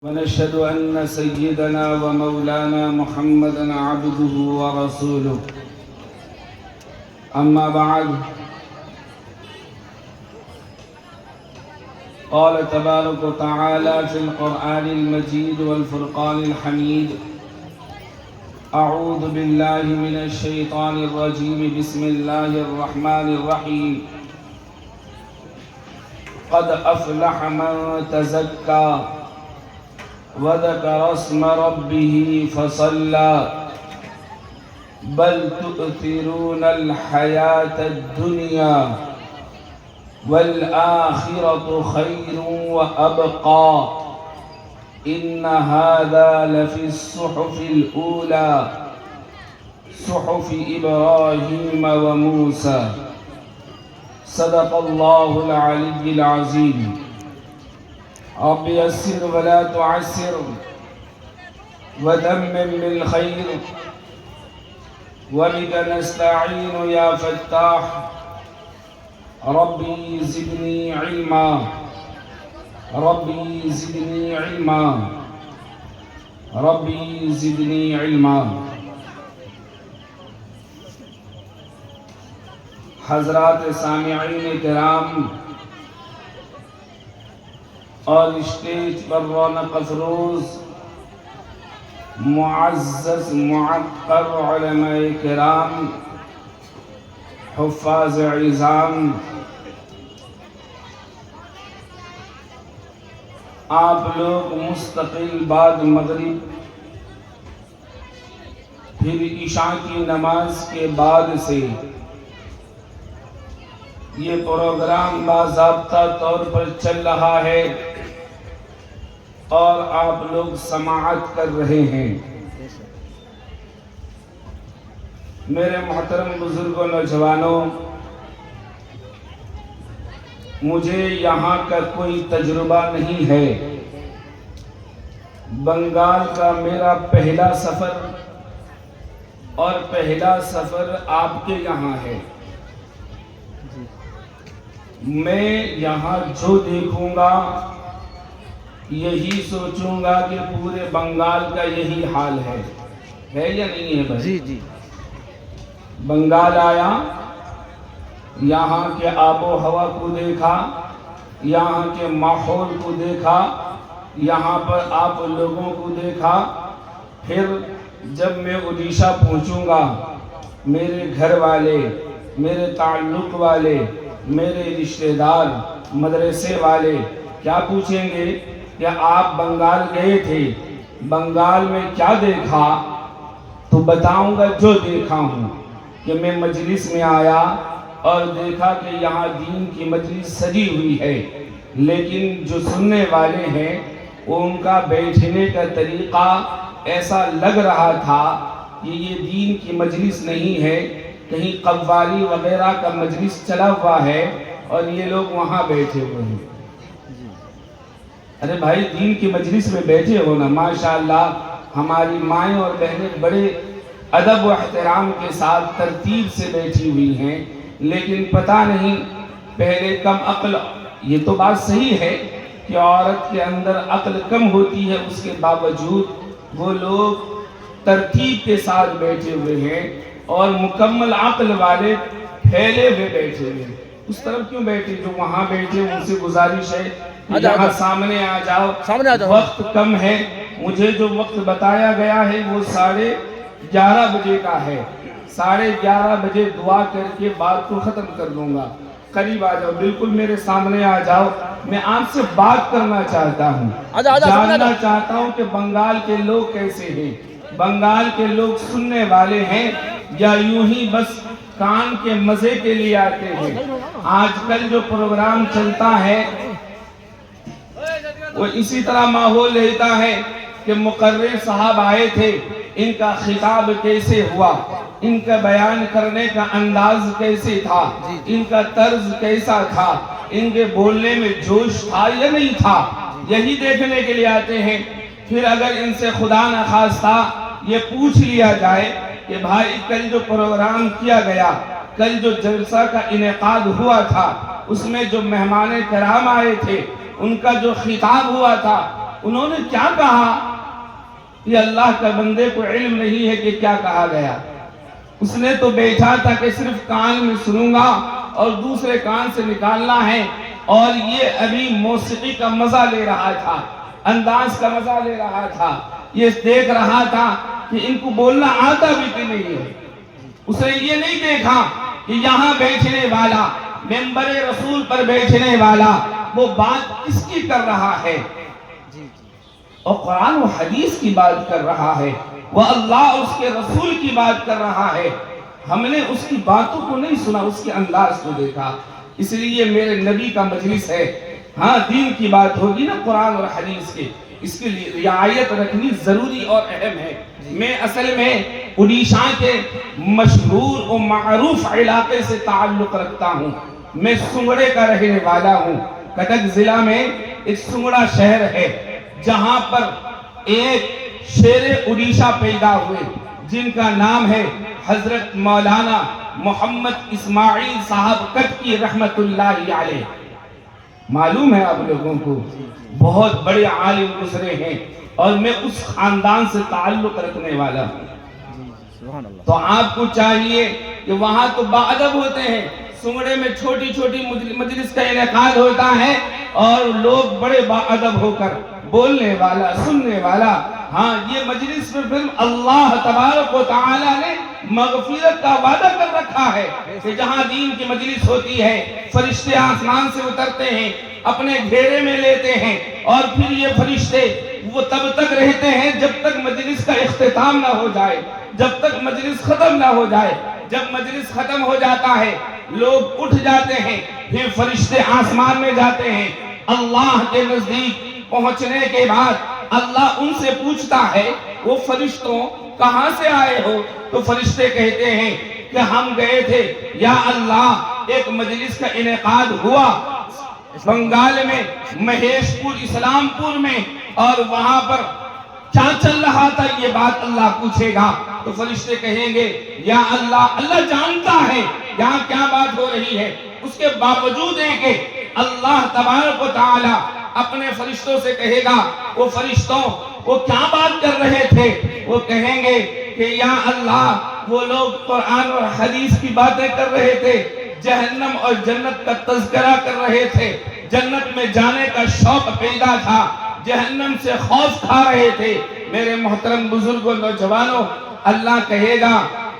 ونشهد أن سيدنا ومولانا محمدًا عبده ورسوله. أما بعد، قال تبارك وتعالى في القرآن المجيد والفرقان الحميد: أعوذ بالله من الشيطان الرجيم، بسم الله الرحمن الرحيم. قد أفلح من تزكى وذكر اسم ربه فصلى بل تؤثرون الحياة الدنيا والآخرة خير وأبقى إن هذا لفي الصحف الأولى صحف إبراهيم وموسى. صدق الله العلي العظيم. رب يسر ولا تعسر وتمم بالخير وبك نستعين يا فتاح. ربي زدني علما، ربي زدني علما، ربي زدني علما. حضرات سامعین کرام اور اسٹیج پر رونق افروز معزز معطر علماء کرام، حفاظ عظام، آپ لوگ مستقل بعد مغرب پھر عشاء کی نماز کے بعد سے یہ پروگرام باضابطہ طور پر چل رہا ہے اور آپ لوگ سماعت کر رہے ہیں. میرے محترم بزرگوں، نوجوانوں، مجھے یہاں کا کوئی تجربہ نہیں ہے. بنگال کا میرا پہلا سفر اور پہلا سفر آپ کے یہاں ہے. میں یہاں جو دیکھوں گا یہی سوچوں گا کہ پورے بنگال کا یہی حال ہے یا نہیں ہے بھائی؟ جی. بنگال آیا، یہاں کے آب و ہوا کو دیکھا، یہاں کے ماحول کو دیکھا، یہاں پر آپ لوگوں کو دیکھا. پھر جب میں اڈیشہ پہنچوں گا، میرے گھر والے، میرے تعلق والے، میرے رشتہ دار، مدرسے والے کیا پوچھیں گے کہ آپ بنگال گئے تھے، بنگال میں کیا دیکھا؟ تو بتاؤں گا جو دیکھا ہوں کہ میں مجلس میں آیا اور دیکھا کہ یہاں دین کی مجلس سجی ہوئی ہے، لیکن جو سننے والے ہیں ان کا بیٹھنے کا طریقہ ایسا لگ رہا تھا کہ یہ دین کی مجلس نہیں ہے، کہیں قوالی وغیرہ کا مجلس چلا ہوا ہے اور یہ لوگ وہاں بیٹھے ہوئے ہیں. ارے بھائی، دین کی مجلس میں بیٹھے ہو نا. ماشاءاللہ ہماری مائیں اور بہنیں بڑے ادب و احترام کے ساتھ ترتیب سے بیٹھی ہوئی ہیں، لیکن پتہ نہیں پہلے کم عقل. یہ تو بات صحیح ہے کہ عورت کے اندر عقل کم ہوتی ہے، اس کے باوجود وہ لوگ ترتیب کے ساتھ بیٹھے ہوئے ہیں اور مکمل عقل والے پھیلے ہوئے بیٹھے ہوئے ہیں. اس طرف کیوں بیٹھے؟ جو وہاں بیٹھے ان سے گزارش ہے یہاں سامنے آ جاؤ. وقت کم ہے، مجھے جو وقت بتایا گیا ہے وہ 11:30 بجے کا ہے. 11:30 بجے دعا کر کے بات کو ختم کر دوں گا. قریب آ جاؤ، بالکل میرے سامنے آ جاؤ. میں آپ سے بات کرنا چاہتا ہوں، جاننا چاہتا ہوں کہ بنگال کے لوگ کیسے ہیں. بنگال کے لوگ سننے والے ہیں یا یوں ہی بس کان کے مزے کے لیے آتے ہیں؟ آج کل جو پروگرام چلتا ہے وہ اسی طرح ماحول رہتا ہے کہ مقرر صاحب آئے تھے، ان کا خطاب کیسے ہوا، ان کا بیان کرنے کا انداز کیسے تھا، ان کا طرز کیسا تھا، ان کے بولنے میں جوش تھا یا نہیں تھا، یہی دیکھنے کے لیے آتے ہیں. پھر اگر ان سے خدا نخواستہ یہ پوچھ لیا جائے کہ بھائی کل جو پروگرام کیا گیا، کل جو جلسہ کا انعقاد ہوا تھا، اس میں جو مہمان کرام آئے تھے، ان کا جو خطاب ہوا تھا، انہوں نے کیا کہا؟ یہ اللہ کا بندے کو علم نہیں ہے کہ کیا کہا گیا. اس نے تو بیٹھا تھا کہ صرف کان میں سنوں گا اور دوسرے کان سے نکالنا ہے، اور یہ ابھی موسیقی کا مزہ لے رہا تھا، انداز کا مزہ لے رہا تھا، یہ دیکھ رہا تھا کہ ان کو بولنا آتا بھی کہ نہیں ہے. اس نے یہ نہیں دیکھا کہ یہاں بیٹھنے والا، ممبر رسول پر بیٹھنے والا، وہ بات کس کی کر رہا ہے، اور قرآن و حدیث کی بات کر رہا ہے، وہ اللہ اور اس کے رسول کی بات کر رہا ہے. ہم نے اس کی باتوں کو نہیں سنا، اس کے انداز کو دیکھا. اس لیے میرے نبی کا مجلس ہے، ہاں دین کی بات ہوگی نا قرآن اور حدیث کے، اس کے لیے رعایت رکھنی ضروری اور اہم ہے. میں اصل میں اڈیشہ کے مشہور و معروف علاقے سے تعلق رکھتا ہوں. میں سنگڑے کا رہنے والا ہوں. کٹک ضلع میں ایک سنگڑا شہر ہے جہاں پر ایک شیر اڈیشہ پیدا ہوئے جن کا نام ہے حضرت مولانا محمد اسماعیل صاحب کٹکی رحمت اللہ علیہ. معلوم ہے آپ لوگوں کو بہت بڑے عالم گزرے ہیں اور میں اس خاندان سے تعلق رکھنے والا ہوں. تو آپ کو چاہیے کہ وہاں تو باادب ہوتے ہیں. سنگڑے میں چھوٹی چھوٹی مجلس کا انعقاد ہوتا ہے اور لوگ بڑے باادب ہو کر بولنے والا، سننے والا. ہاں یہ مجلس میں پھر اللہ تبارک و تعالی نے مغفرت کا وعدہ کر رکھا ہے کہ جہاں دین کی مجلس ہوتی ہے فرشتے آسمان سے اترتے ہیں، اپنے گھیرے میں لیتے ہیں، اور پھر یہ فرشتے وہ تب تک رہتے ہیں جب تک مجلس کا اختتام نہ ہو جائے، جب تک مجلس ختم نہ ہو جائے. جب مجلس ختم ہو جاتا ہے لوگ اٹھ جاتے ہیں، پھر فرشتے آسمان میں جاتے ہیں. اللہ کے نزدیک پہنچنے کے بعد اللہ ان سے پوچھتا ہے وہ فرشتوں کہاں سے آئے ہو؟ تو فرشتے کہتے ہیں کہ ہم گئے تھے یا اللہ، ایک مجلس کا انعقاد ہوا بنگال میں، مہیش پور اسلام پور میں، اور وہاں پر کیا چل رہا تھا یہ بات اللہ پوچھے گا. تو فرشتے کہیں گے یا اللہ، اللہ جانتا ہے یہاں کیا بات ہو رہی ہے. اس کے باوجود ہے کہ اللہ تبارک و تعالی اپنے فرشتوں سے کہے گا وہ فرشتوں وہ کیا بات کر رہے تھے؟ وہ کہیں گے کہ یا اللہ وہ لوگ قرآن اور حدیث کی باتیں کر رہے تھے، جہنم اور جنت کا تذکرہ کر رہے تھے، جنت میں جانے کا شوق پیدا تھا، جہنم سے خوف کھا رہے تھے. میرے محترم بزرگوں، نوجوانوں، اللہ کہے گا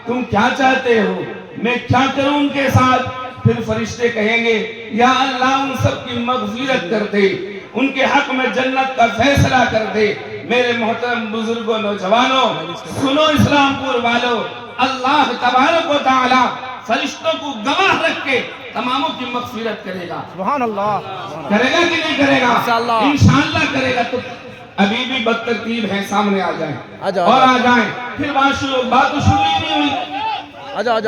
تم کیا چاہتے ہو، میں کیا کروں ان کے ساتھ؟ پھر فرشتے کہیں گے یا اللہ ان سب کی مغفرت کر دے، ان کے حق میں جنت کا فیصلہ کر دے. میرے محترم بزرگوں، نوجوانوں، سنو اسلام پور والوں، اللہ تبارک و تعالی فرشتوں کو گواہ رکھ کے تماموں کی مغفرت کرے گا. سبحان اللہ. کرے گا کہ نہیں کرے گا؟ انشاءاللہ انشاءاللہ کرے گا. تو ابھی بھی بدترتیب ہیں، سامنے آ جائیں اور آ جائیں. پھر بات تو شروع ہی نہیں ہوئی،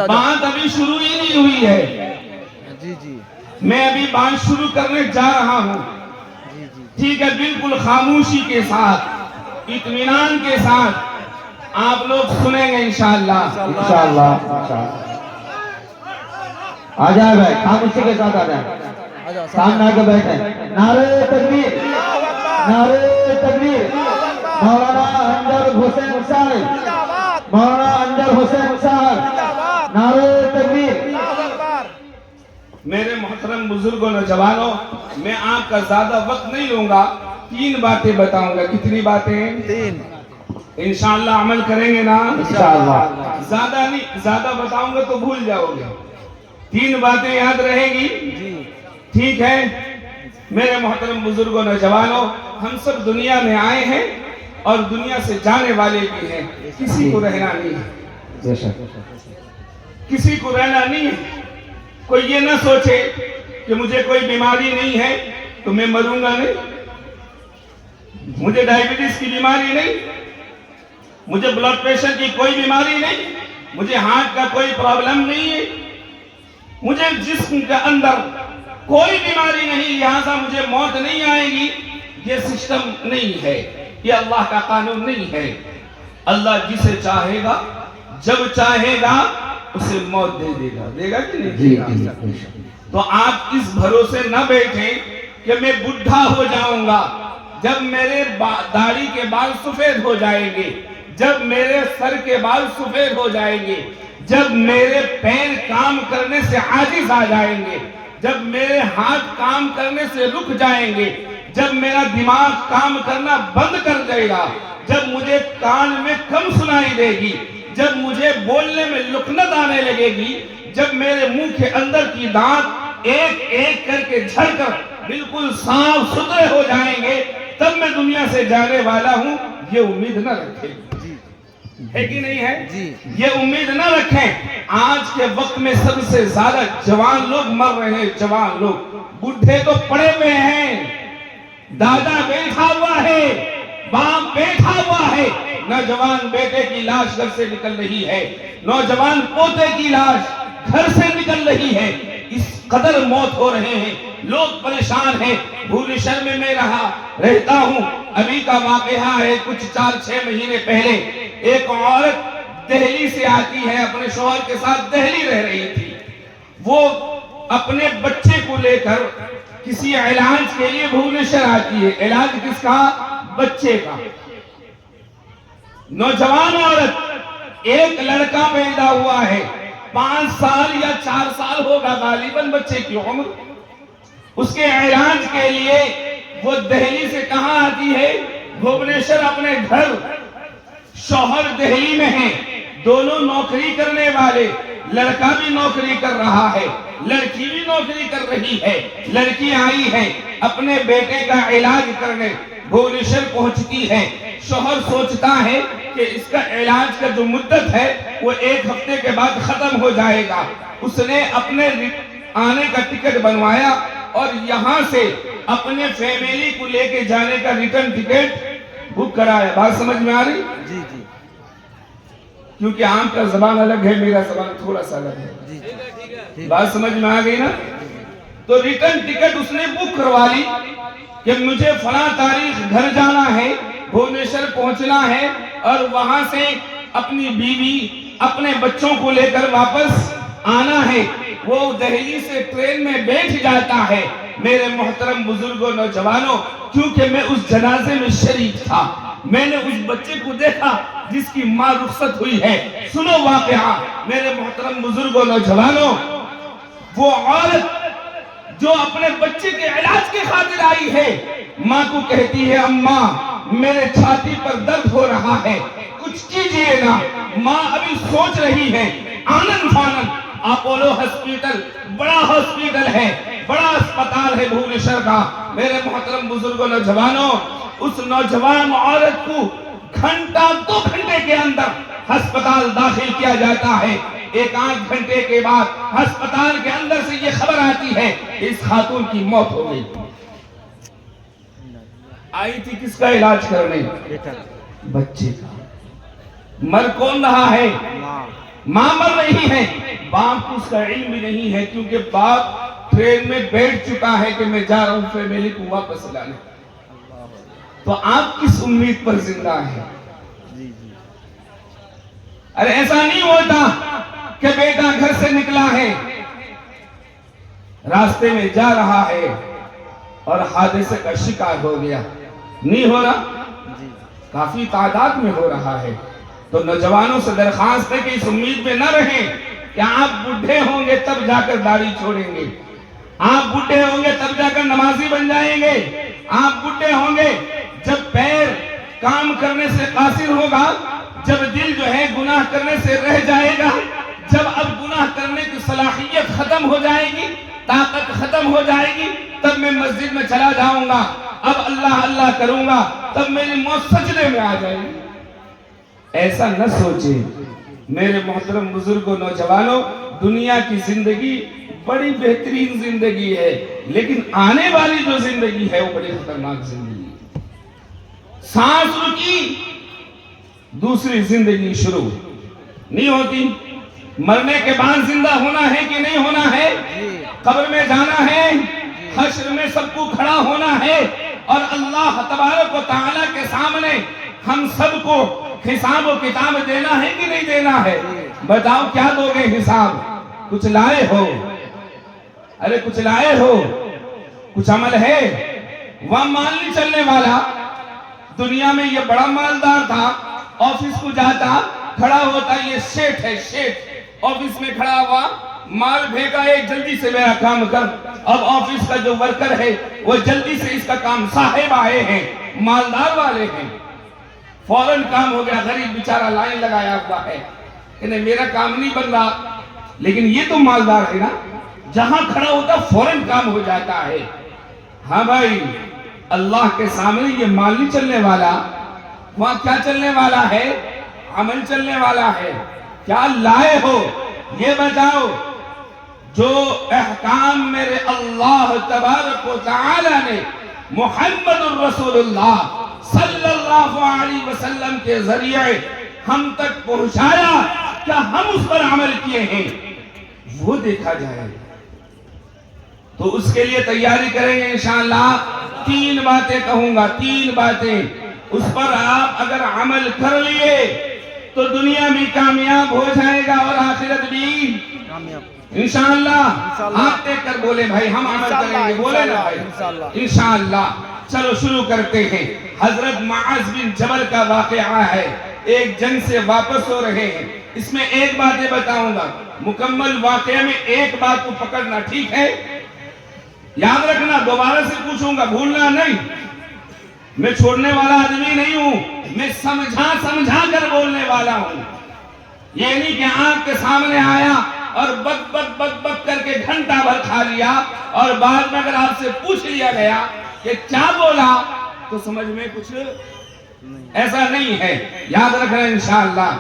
بات ابھی شروع ہی نہیں ہوئی ہے. جی میں ابھی بات شروع کرنے جا رہا ہوں. ٹھیک ہے، بالکل خاموشی کے ساتھ، اطمینان کے ساتھ آپ لوگ سنیں گے انشاءاللہ. آ جائے بھائی، خاموشی کے ساتھ آ جائے، سامنے آ کے بیٹھے. نعرہ تکبیر، نعرہ تکبیر. مولانا انجر حسین صاحب، مولانا انجر حسین صاحب، نعرہ تکبیر. میرے محترم بزرگوں، نوجوانوں، میں آپ کا زیادہ وقت نہیں لوں گا. 3 باتیں بتاؤں گا. کتنی باتیں؟ 3. انشاءاللہ عمل کریں گے نا؟ انشاءاللہ. زیادہ نہیں، زیادہ بتاؤں گا تو بھول جاؤ گے. 3 باتیں یاد رہیں گی؟ ٹھیک ہے. میرے محترم بزرگوں، نوجوانوں، ہم سب دنیا میں آئے ہیں اور دنیا سے جانے والے بھی ہیں. کسی کو رہنا نہیں ہے، کسی کو رہنا نہیں ہے. کوئی یہ نہ سوچے کہ مجھے کوئی بیماری نہیں ہے تو میں مروں گا نہیں، مجھے ڈائبٹیز کی بیماری نہیں، مجھے بلڈ پریشر کی کوئی بیماری نہیں، مجھے ہارٹ کا کوئی پرابلم نہیں ہے، مجھے جسم کے اندر کوئی بیماری نہیں، لہذا مجھے موت نہیں آئے گی. یہ سسٹم نہیں ہے، یہ اللہ کا قانون نہیں ہے. اللہ جسے چاہے گا جب چاہے گا اسے موت دے دے گا. دے گا کہ نہیں دے گا؟ تو آپ اس بھروسے نہ بیٹھیں کہ میں بڈھا ہو جاؤں گا، جب میرے داڑھی کے بال سفید ہو جائیں گے، جب میرے سر کے بال سفید ہو جائیں گے، جب میرے پیر کام کرنے سے عاجز آ جائیں گے، جب میرے ہاتھ کام کرنے سے رک جائیں گے، جب میرا دماغ کام کرنا بند کر دے گا، جب مجھے کان میں کم سنائی دے گی، جب مجھے بولنے میں لکنت آنے لگے گی، جب میرے منہ کے اندر کی دانت ایک ایک کر کے جھڑ کر بالکل صاف ستھرے ہو جائیں گے، تب میں دنیا سے جانے والا ہوں، یہ امید نہ رکھیں۔ ہے کہ نہیں ہے؟ یہ امید نہ رکھیں۔ آج کے وقت میں سب سے زیادہ جوان لوگ مر رہے ہیں، جوان لوگ، بڈھے تو پڑے ہوئے ہیں، دادا بیٹھا ہوا ہے، باپ بیٹھا ہوا ہے، نوجوان بیٹے کی لاش گھر سے نکل رہی ہے، نوجوان پوتے کی لاش گھر سے نکل رہی ہے، اس قدر موت ہو رہے ہیں، لوگ پریشان ہیں۔ بھول شہر میں رہتا ہوں، ابھی کا واقعہ ہے، کچھ 4-6 مہینے پہلے ایک عورت دہلی سے آتی ہے، اپنے شوہر کے ساتھ دہلی رہ رہی تھی، وہ اپنے بچے کو لے کر کسی علاج کے لیے بھونیشور آتی ہے۔ علاج کس کا؟ بچے کا۔ نوجوان عورت، ایک لڑکا پیدا ہوا ہے، 5 سال یا 4 سال ہوگا غالباً بچے کی عمر۔ اس کے علاج کے لیے وہ دہلی سے کہاں آتی ہے؟ بھونیشور اپنے گھر۔ شوہر دہلی میں ہیں، دونوں نوکری کرنے والے، لڑکا بھی نوکری کر رہا ہے، لڑکی بھی نوکری کر رہی ہے۔ لڑکی آئی ہے اپنے بیٹے کا علاج کرنے، بھونیشور پہنچتی ہے۔ شوہر سوچتا ہے کہ اس کا علاج کا جو مدت ہے وہ 1 ہفتے کے بعد ختم ہو جائے گا۔ اس نے اپنے آنے کا ٹکٹ بنوایا اور یہاں سے اپنے فیملی کو لے کے جانے کا ریٹرن ٹکٹ بک کرایا۔ بات سمجھ میں آ رہی؟ جی جی کیونکہ عام کا زبان الگ ہے، میرا زبان تھوڑا سا الگ ہے۔ بات سمجھ میں آ گئی نا؟ تو ریٹرن ٹکٹ اس نے بک کروا لی کہ مجھے فلاں تاریخ گھر جانا ہے، بھونیشور پہنچنا ہے اور وہاں سے اپنی بیوی اپنے بچوں کو لے کر واپس آنا ہے۔ وہ دہلی سے ٹرین میں بیٹھ جاتا ہے۔ میرے محترم بزرگوں، نوجوانوں، کیونکہ میں اس جنازے میں شریک تھا، میں نے اس بچے کو دیکھا جس کی ماں رخصت ہوئی ہے۔ سنو واقعہ میرے محترم بزرگوں، نوجوانوں، وہ عورت جو اپنے بچے کے علاج کی خاطر آئی ہے، ماں کو کہتی ہے، اماں میرے چھاتی پر درد ہو رہا ہے، کچھ کیجئے نا۔ ماں ابھی سوچ رہی ہے، آنند فانند اپولو ہسپیٹل بڑا ہسپیٹل ہے، بڑا اسپتال ہے بھونیشور کا۔ میرے محترم بزرگوں، نوجوانوں، اس نوجوان عورت کو گھنٹہ 2 گھنٹے کے اندر ہسپتال داخل کیا جاتا ہے۔ 1-8 گھنٹے کے بعد ہسپتال کے اندر سے یہ خبر آتی ہے کہ اس خاتون کی موت ہو گئی۔ آئی تھی کس کا علاج کرنے؟ بچے کا۔ مر کون رہا ہے؟ ماں مر رہی ہے۔ باپ کو اس کا علم بھی نہیں ہے، کیونکہ باپ ٹرین میں بیٹھ چکا ہے کہ میں جا رہا ہوں فیملی کو واپس لانے۔ تو آپ کس امید پر زندہ ہیں؟ ارے ایسا نہیں ہوتا کہ بیٹا گھر سے نکلا ہے، راستے میں جا رہا ہے اور حادثے کا شکار ہو گیا۔ نہیں ہو رہا؟ کافی تعداد میں ہو رہا ہے۔ تو نوجوانوں سے درخواست ہے کہ اس امید میں نہ رہیں کہ آپ بڈھے ہوں گے تب جا کر داڑھی چھوڑیں گے، آپ بڈھے ہوں گے تب جا کر نمازی بن جائیں گے، آپ بڈھے ہوں گے جب پیر کام کرنے سے قاصر ہوگا، جب دل جو ہے گناہ کرنے سے رہ جائے گا، جب اب گناہ کرنے کی صلاحیت ختم ہو جائے گی، طاقت ختم ہو جائے گی، تب میں مسجد میں چلا جاؤں گا، اب اللہ اللہ کروں گا، تب میری موت سجدے میں آ جائے گی۔ ایسا نہ سوچیں میرے محترم بزرگوں، نوجوانوں، دنیا کی زندگی بڑی بہترین زندگی ہے، لیکن آنے والی جو زندگی ہے وہ بڑی خطرناک زندگی ہے۔ سانس رکی، دوسری زندگی شروع نہیں ہوتی۔ مرنے کے بعد زندہ ہونا ہے کہ نہیں ہونا ہے؟ قبر میں جانا ہے، حشر میں سب کو کھڑا ہونا ہے اور اللہ تبارک و تعالیٰ کے سامنے ہم سب کو حساب و کتاب دینا ہے کہ نہیں دینا ہے؟ بتاؤ کیا دو گے حساب؟ کچھ لائے ہو؟ ارے کچھ لائے ہو؟ کچھ عمل ہے؟ وہاں مال نہیں چلنے والا. دنیا میں یہ بڑا مالدار تھا, آفس کو جاتا, کھڑا ہوتا, یہ شیٹ ہے, شیٹ آفس میں کھڑا ہوا, مال بھیگا ہے, جلدی سے میرا کام کر. اب آفس کا جو ورکر ہے وہ جلدی سے اس کا کام, صاحب آئے ہیں, مالدار والے ہیں, فوراً کام ہو گیا. غریب بیچارہ لائن لگایا ہوا ہے کہ نہیں میرا کام نہیں بن رہا, لیکن یہ تو مالدار ہے نا, جہاں کھڑا ہوتا فوراً کام ہو جاتا ہے. ہاں بھائی, اللہ کے سامنے یہ مال نہیں چلنے والا, وہاں کیا چلنے والا ہے؟ عمل چلنے والا ہے. کیا لائے ہو یہ بتاؤ. جو احکام میرے اللہ تبارک و تعالی نے محمد الرسول اللہ صلی اللہ علیہ وسلم کے ذریعے ہم تک پہنچایا, کیا ہم اس پر عمل کیے ہیں وہ دیکھا جائے. تو اس کے لیے تیاری کریں گے انشاءاللہ. 3 باتیں کہوں گا, 3 باتیں, اس پر آپ اگر عمل کر لیے تو دنیا بھی کامیاب ہو جائے گا اور آخرت بھی انشاءاللہ. آپ دیکھ کر بولے بھائی ہم عمل کریں گے, بولے نا بھائی انشاءاللہ. چلو شروع کرتے ہیں. حضرت معاذ بن جبل کا واقعہ ہے, ایک جنگ سے واپس ہو رہے ہیں. اس میں ایک باتیں بتاؤں گا, مکمل واقعہ میں ایک بات کو پکڑنا, ٹھیک ہے؟ یاد رکھنا, دوبارہ سے پوچھوں گا, بھولنا نہیں. میں چھوڑنے والا آدمی نہیں ہوں, میں سمجھا کر بولنے والا ہوں. یہ نہیں کہ آنکھ کے سامنے آیا اور بک کر کے گھنٹہ بھر کھا لیا اور بعد میں اگر آپ سے پوچھ لیا گیا کہ کیا بولا تو سمجھ میں کچھ ایسا نہیں ہے. یاد رکھنا انشاءاللہ.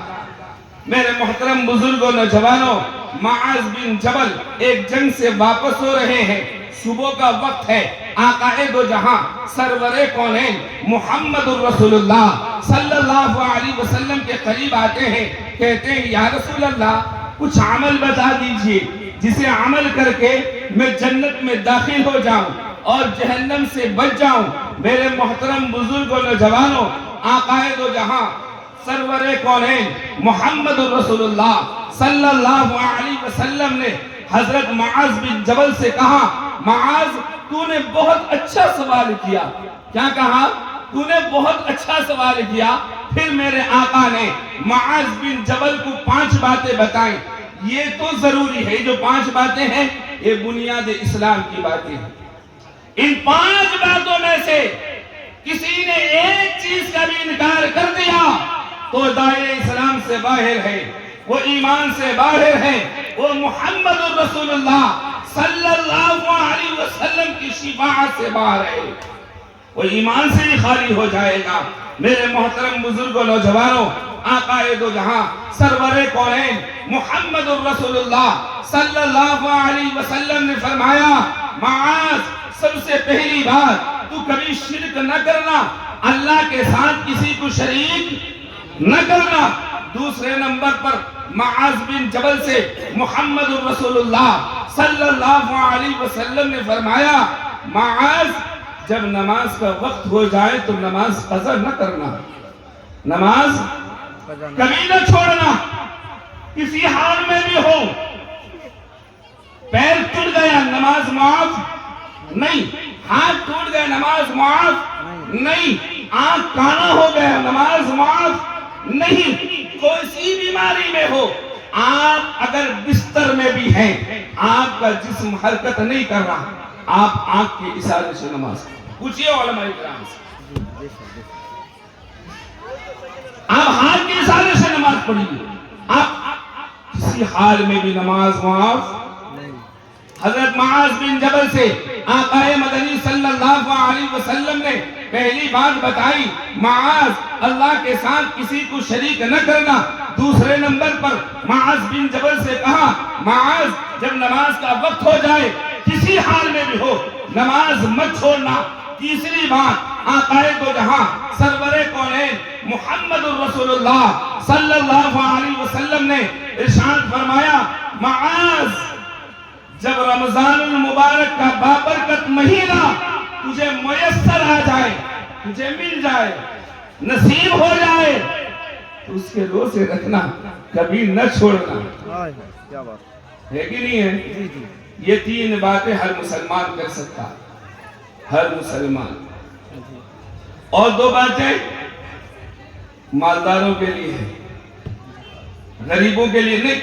میرے محترم بزرگوں, نوجوانوں, معاذ بن جبل ایک جنگ سے واپس ہو رہے ہیں. صبح کا وقت ہے. آقا دو جہاں سرور کونین محمد الرسول اللہ صلی اللہ علیہ وسلم کے قریب آتے ہیں, کہتے ہیں یا رسول اللہ کچھ عمل بتا دیجئے جسے عمل کر کے میں جنت میں داخل ہو جاؤں اور جہنم سے بچ جاؤں. میرے محترم بزرگوں, نوجوانوں, آقا دو جہاں سرور کونین محمد الرسول اللہ صلی اللہ علیہ وسلم نے حضرت معاذ بن جبل سے کہا, معاذ تو نے بہت اچھا سوال کیا. کیا کہا؟ تو نے بہت اچھا سوال کیا. پھر میرے آقا نے معاذ بن جبل کو 5 باتیں بتائیں. یہ تو ضروری ہے, جو 5 باتیں ہیں یہ بنیاد اسلام کی باتیں ہیں. ان 5 باتوں میں سے کسی نے ایک چیز کا بھی انکار کر دیا تو دائرہ اسلام سے باہر ہے, وہ ایمان سے باہر ہے, وہ محمد الرسول اللہ صلی اللہ علیہ وسلم کی شفاعت سے باہر ہے, وہ ایمان سے ہی خالی ہو جائے گا. میرے محترم بزرگوں, نوجوانوں, آقا دو جہاں سرور کونین محمد الرسول اللہ صلی اللہ علیہ وسلم نے فرمایا, معاذ سب سے پہلی بات تو کبھی شرک نہ کرنا, اللہ کے ساتھ کسی کو شریک نہ کرنا. دوسرے نمبر پر معاذ بن جبل سے محمد الرسول اللہ صلی اللہ علیہ وسلم نے فرمایا, معاذ جب نماز کا وقت ہو جائے تو نماز قضا نہ کرنا, نماز کبھی نہ چھوڑنا, کسی حال میں بھی ہو. پیر ٹوٹ گیا نماز معاف نہیں, ہاتھ ٹوٹ گیا نماز معاف نہیں, آنکھ کانا ہو گیا نماز معاف نہیں. کوئی سی بیماری میں ہو, آپ اگر بستر میں بھی ہیں, آپ کا جسم حرکت نہیں کر رہا, آپ آنکھ کے اشارے سے نماز پوچھئے علماء کرام سے, آپ ہاتھ کے اشارے سے نماز پڑھیے, آپ کسی حال میں بھی نماز معاف. حضرت معاذ بن جبل سے آقا مدنی صلی اللہ علیہ وسلم نے پہلی بات بتائی, معاذ اللہ کے ساتھ کسی کو شریک نہ کرنا. دوسرے نمبر پر معاذ بن جبل سے کہا, معاذ جب نماز کا وقت ہو جائے کسی حال میں بھی ہو نماز مت چھوڑنا. تیسری بات, آقا دو جہاں سرور کونین محمد الرسول اللہ صلی اللہ علیہ وسلم نے ارشاد فرمایا, معاذ جب رمضان المبارک کا بابرکت مہینہ تجھے میسر آ جائے, تجھے مل جائے, نصیب ہو جائے تو اس کے روزے رکھنا, کبھی نہ چھوڑنا. کیا بات ہے کہ نہیں ہے؟ یہ 3 باتیں ہر مسلمان کر سکتا, ہر مسلمان. اور دو باتیں مالداروں کے لیے ہیں، غریبوں کے لیے نہیں.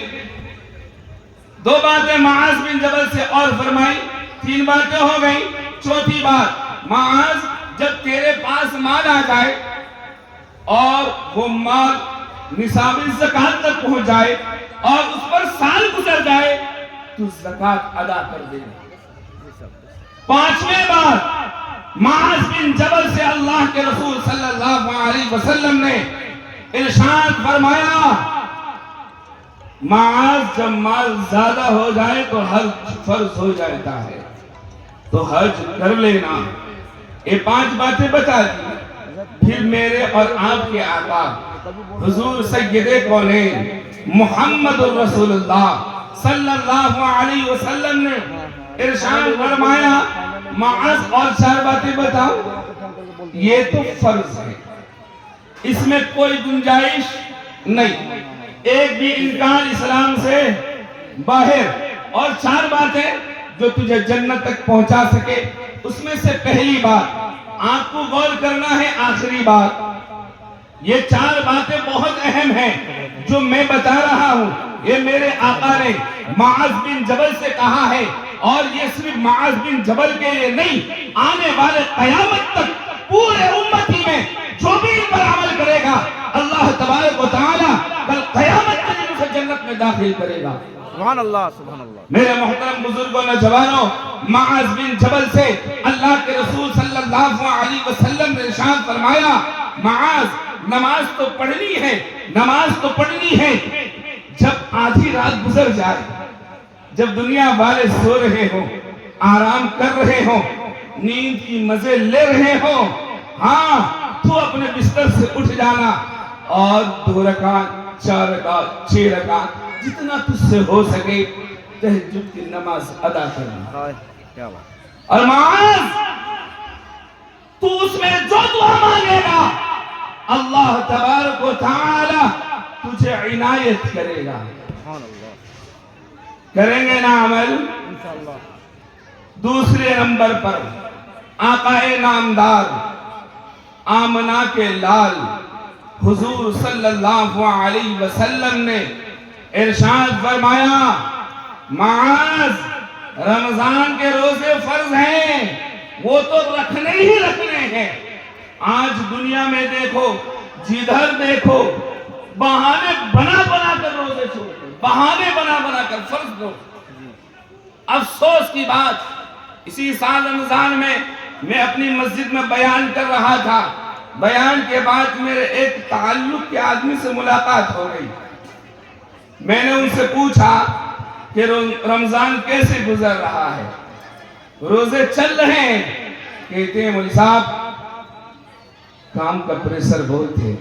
دو باتیں معاذ بن جبل سے اور فرمائی، تین باتیں ہو گئی. چوتھی بات، معاذ جب تیرے پاس مال آ جائے اور وہ مال نصاب زکات تک پہنچ جائے اور اس پر سال گزر جائے تو زکات ادا کر دے. پانچویں بات، معاذ بن جبل سے اللہ کے رسول صلی اللہ علیہ وسلم نے ارشاد فرمایا، معاذ جب مال زیادہ ہو جائے تو حج فرض ہو جاتا ہے تو حج کر لینا. یہ پانچ باتیں بتا دی. پھر میرے اور آپ کے آقا حضور سید کونین محمد الرسول اللہ صلی اللہ علیہ وسلم نے ارشاد فرمایا، معاذ اور چار باتیں بتاؤ. یہ تو فرض ہے، اس میں کوئی گنجائش نہیں، ایک بھی انکار اسلام سے باہر. اور چار باتیں جو تجھے جنت تک پہنچا سکے. اس میں سے پہلی بات، آپ کو غور کرنا ہے، آخری بات. یہ چار باتیں بہت اہم ہیں جو میں بتا رہا ہوں. یہ میرے آقا نے معاذ بن جبل سے کہا ہے، اور یہ صرف معاذ بن جبل کے لیے نہیں، آنے والے قیامت تک پورے امتی میں جو بھی ان پر عمل کرے گا اللہ تبارک و تعالی کل قیامت کے دن اسے جنت میں داخل کرے گا. سبحان اللہ سبحان اللہ. میرے محترم بزرگوں نوجوانوں، معاذ بن جبل سے اللہ کے رسول صلی اللہ علیہ وسلم نے ارشاد فرمایا، معاذ نماز تو پڑھنی ہے، نماز تو پڑھنی ہے. جب آدھی رات گزر جائے، جب دنیا والے سو رہے ہوں، آرام کر رہے ہوں، نیند کی مزے لے رہے ہوں، ہاں تو اپنے بستر سے اٹھ جانا اور 2 رکعت 4 رکعت 6 رکعت جتنا تجھ سے ہو سکے تہجد کی نماز ادا کرنا. کیا بات. اور معاذ تو اس میں جو دعا مانگے گا اللہ تبارک و تعالی تجھے عنایت کرے گا. سبحان اللہ. کریں گے نا عمل انشاءاللہ. دوسرے نمبر پر آقا نامدار آمنہ کے لال حضور صلی اللہ علیہ وسلم نے ارشاد فرمایا، معاذ رمضان کے روزے فرض ہیں، وہ تو رکھنے ہی رکھنے ہیں. آج دنیا میں دیکھو، جدھر دیکھو بہانے بنا بنا کر روزے چھوڑتے، بہانے بنا بنا کر فرض دو. افسوس کی بات، اسی سال رمضان میں میں اپنی مسجد میں بیان کر رہا تھا. بیان کے بعد میرے ایک تعلق کے آدمی سے ملاقات ہو گئی. میں نے ان سے پوچھا کہ رمضان کیسے گزر رہا ہے، روزے چل رہے ہیں؟ کہتے ہیں مولوی صاحب کام کا پریشر بہت ہے،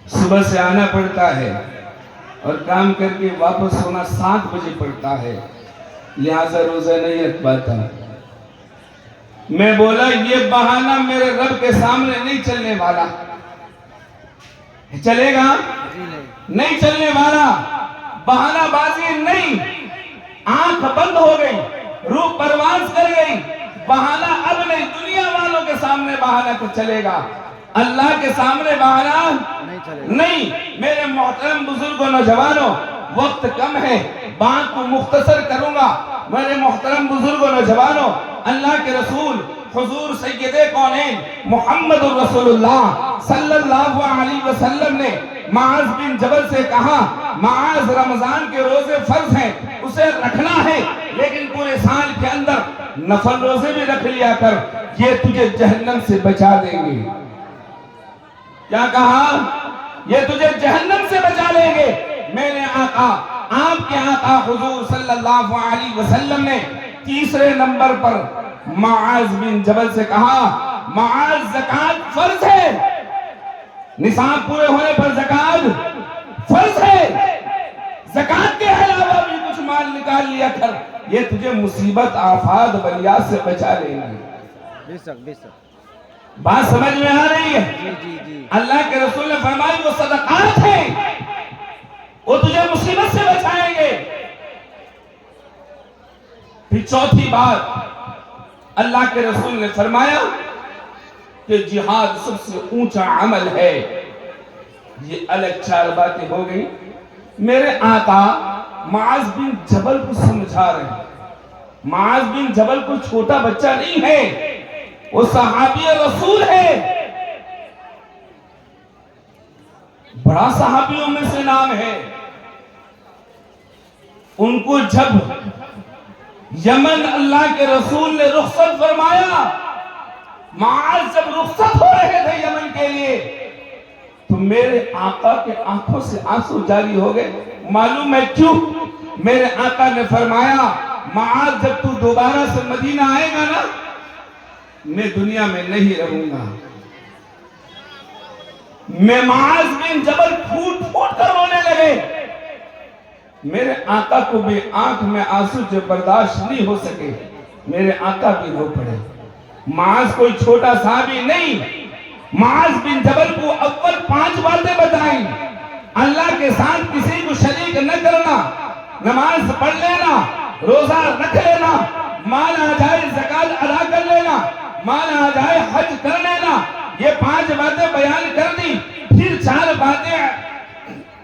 صبح سے آنا پڑتا ہے اور کام کر کے واپس ہونا 7 بجے پڑتا ہے، لہٰذا روزہ نہیں رکھ پاتا. میں بولا یہ بہانہ میرے رب کے سامنے نہیں چلنے والا. چلے گا؟ نہیں چلنے والا. بہانہ بازی نہیں. آنکھ بند ہو گئی، روح پرواز کر گئی. بہانہ اب نہیں. دنیا والوں کے سامنے بہانہ تو چلے گا، اللہ کے سامنے بہانہ نہیں. میرے محترم بزرگوں نوجوانوں، وقت کم ہے، بات کو مختصر کروں گا. میرے محترم بزرگوں نوجوانوں، اللہ کے رسول حضور سید کونین محمد الرسول اللہ صلی اللہ علیہ وسلم نے معاذ بن جبل سے کہا، معاذ رمضان کے روزے فرض ہیں، اسے رکھنا ہے، لیکن پورے سال کے اندر نفل روزے بھی رکھ لیا کر، یہ تجھے جہنم سے بچا دیں گے. کیا کہا؟ یہ تجھے جہنم سے بچا لیں گے. میرے آقا، آپ کے آقا حضور صلی اللہ علیہ وسلم نے تیسرے نمبر پر معاذ بن جبل سے کہا، معاذ زکات فرض ہے، نصاب پورے ہونے پر زکات فرض ہے، زکات کے علاوہ بھی کچھ مال نکال لیا کر، یہ تجھے مصیبت آفات بلیات سے بچا لیں گے. بے شک بے شک. بات سمجھ میں آ رہی ہے؟ جی. اللہ کے رسول نے فرمایا وہ صدقات ہیں، وہ تجھے مصیبت سے بچائیں گے. پھر چوتھی بات اللہ کے رسول نے فرمایا کہ جہاد سب سے اونچا عمل ہے۔ یہ الگ 4 باتیں ہو گئی۔ میرے آقا معاذ بن جبل کو سمجھا رہے ہیں۔ معاذ بن جبل کو چھوٹا بچہ نہیں ہے، وہ صحابی رسول ہے، بڑا صحابیوں میں سے نام ہے۔ ان کو جب یمن اللہ کے رسول نے رخصت فرمایا، معاذ جب رخصت ہو رہے تھے یمن کے لیے، تو میرے آقا کے آنکھوں سے آنسو جاری ہو گئے۔ معلوم ہے کیوں؟ میرے آقا نے فرمایا معاذ جب تو دوبارہ سے مدینہ آئے گا نا، میں دنیا میں نہیں رہوں گا۔ میں معاذ بن جبل پھوٹ پھوٹ کر رونے لگے۔ میرے آقا کو بھی آنکھ میں آنسو جو برداشت نہیں ہو سکے، میرے آقا بھی رو پڑے۔ معاذ کوئی چھوٹا صحابی نہیں، معاذ بن جبل کو اول 5 باتیں بتائیں۔ اللہ کے ساتھ کسی کو شریک نہ کرنا، نماز پڑھ لینا، روزہ رکھ لینا، مال آ جائے زکوٰۃ ادا کر لینا، مال آ جائے حج کر لینا، یہ 5 باتیں بیان کر دی۔ پھر 4 باتیں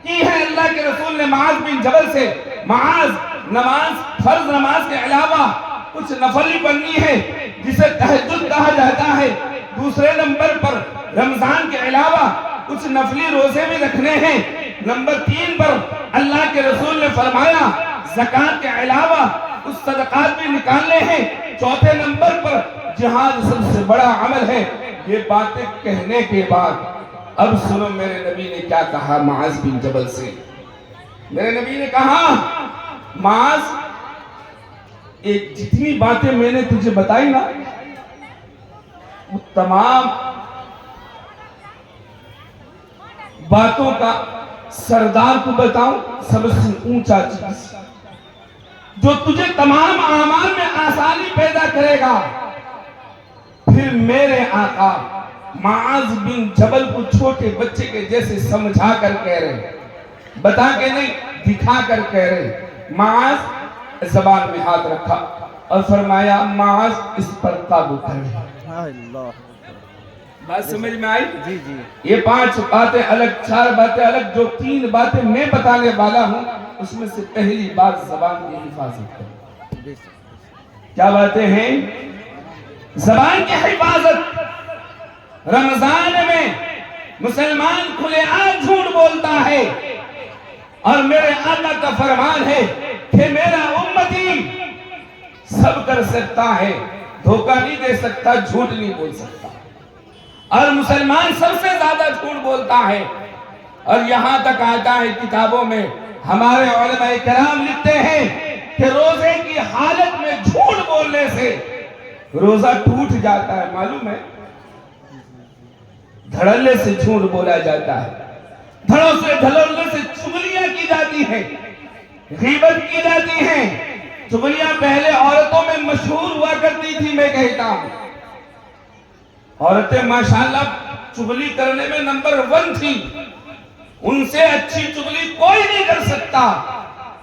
کی ہیں اللہ کے رسول نے معاذ بن جبل سے۔ معاذ نماز، فرض نماز کے علاوہ کچھ نفلی پڑھنی ہے جسے تہجد کہا جاتا ہے۔ دوسرے نمبر پر رمضان کے علاوہ کچھ نفلی روزے بھی رکھنے ہیں۔ نمبر 3 پر اللہ کے رسول نے فرمایا زکوٰۃ کے علاوہ کچھ صدقات بھی نکالنے ہیں۔ چوتھے نمبر پر جہاد سب سے بڑا عمل ہے۔ یہ باتیں کہنے کے بعد اب سنو میرے نبی نے کیا کہا معاذ بن جبل سے۔ میرے نبی نے کہا معاذ، ایک جتنی باتیں میں نے تجھے بتائی نا، وہ تمام باتوں کا سردار کو بتاؤں سب سے اونچا چیز جو تجھے تمام اعمال میں آسانی پیدا کرے گا۔ پھر میرے آقا معاذ بن جبل کو چھوٹے بچے کے جیسے سمجھا کر کہہ رہے، بتا کے نہیں، دکھا کر کہہ رہے۔ معاذ زبان میں ہاتھ رکھا اور فرمایا معاذ اس پر قابو کر۔ بات سمجھ میں آئی؟ جی جی۔ یہ 5 باتیں الگ، 4 باتیں الگ، جو 3 باتیں میں بتانے والا ہوں اس میں سے پہلی بات زبان کی حفاظت ہے۔ کیا باتیں ہیں؟ زبان کی حفاظت۔ رمضان میں مسلمان کھلے عام جھوٹ بولتا ہے، اور میرے آقا کا فرمان ہے کہ میرا امتی سب کر سکتا ہے، دھوکہ نہیں دے سکتا، جھوٹ نہیں بول سکتا، اور مسلمان سب سے زیادہ جھوٹ بولتا ہے۔ اور یہاں تک آتا ہے کتابوں میں، ہمارے علماء کرام لکھتے ہیں کہ روزے کی حالت میں جھوٹ بولنے سے روزہ ٹوٹ جاتا ہے۔ معلوم ہے؟ دھڑلے سے جھوٹ بولا جاتا ہے، دھڑلے سے چغلیاں کی جاتی ہیں، غیبت کی جاتی ہیں۔ چغلیاں پہلے عورتوں میں مشہور ہوا کرتی تھی، میں کہتا ہوں عورتیں ماشاءاللہ چغلی کرنے میں نمبر 1 تھی، ان سے اچھی چغلی کوئی نہیں کر سکتا۔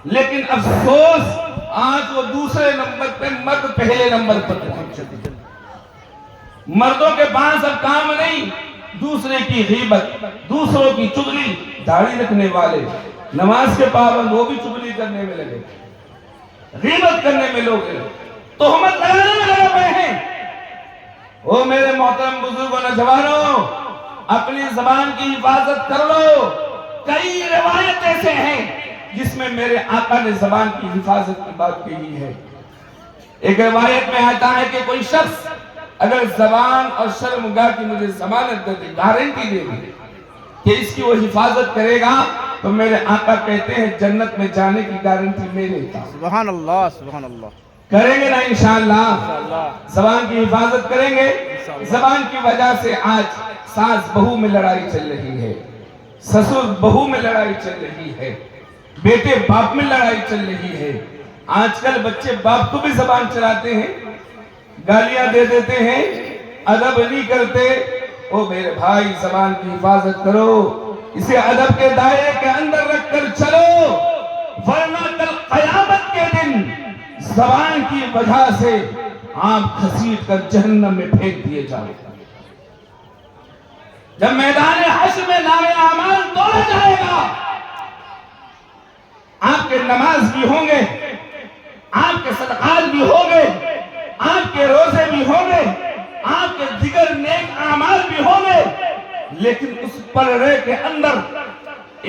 لیکن افسوس آج وہ دوسرے نمبر پہ، مرد پہلے نمبر پر پہنچ چکے۔ مردوں کے پاس اب کام نہیں، دوسرے کی غیبت، دوسروں کی چغلی۔ داڑھی رکھنے والے، نماز کے پابند، وہ بھی چغلی کرنے میں لگے، غیبت کرنے میں لوگ تہمت لگانے میں لگے ہوئے ہیں۔ او میرے محترم بزرگوں، نوجوانوں، اپنی زبان کی حفاظت کر لو۔ کئی روایت ایسے ہیں جس میں میرے آقا نے زبان کی حفاظت کی بات کہی ہے۔ ایک روایت میں آتا ہے کہ کوئی شخص اگر زبان اور شرمگاہ کی مجھے ضمانت دے دے، گارنٹی دے دے کہ اس کی وہ حفاظت کرے گا، تو میرے آقا کہتے ہیں جنت میں جانے کی گارنٹی میں لیتا ہوں۔ سبحان اللہ، سبحان اللہ۔ کریں گے نا انشاءاللہ؟ زبان کی حفاظت کریں گے۔ زبان کی وجہ سے آج ساس بہو میں لڑائی چل رہی ہے، سسر بہو میں لڑائی چل رہی ہے، بیٹے باپ میں لڑائی چل رہی ہے۔ آج کل بچے باپ کو بھی زبان چلاتے ہیں، گالیاں دے دیتے ہیں، ادب نہیں کرتے۔ او میرے بھائی، زبان کی حفاظت کرو، اسے ادب کے دائرے کے اندر رکھ کر چلو، ورنہ کل قیامت کے دن زبان کی وجہ سے آپ گھسیٹ کر جہنم میں پھینک دیے جاؤ۔ جب میدان حشر میں نام اعمال تولا جائے گا، آپ کے نماز بھی ہوں گے، آپ کے صدقات بھی ہوں گے، آپ کے روزے بھی ہوں گے، آپ کے دیگر نیک اعمال بھی ہوں گے، لیکن اس پلڑے کے اندر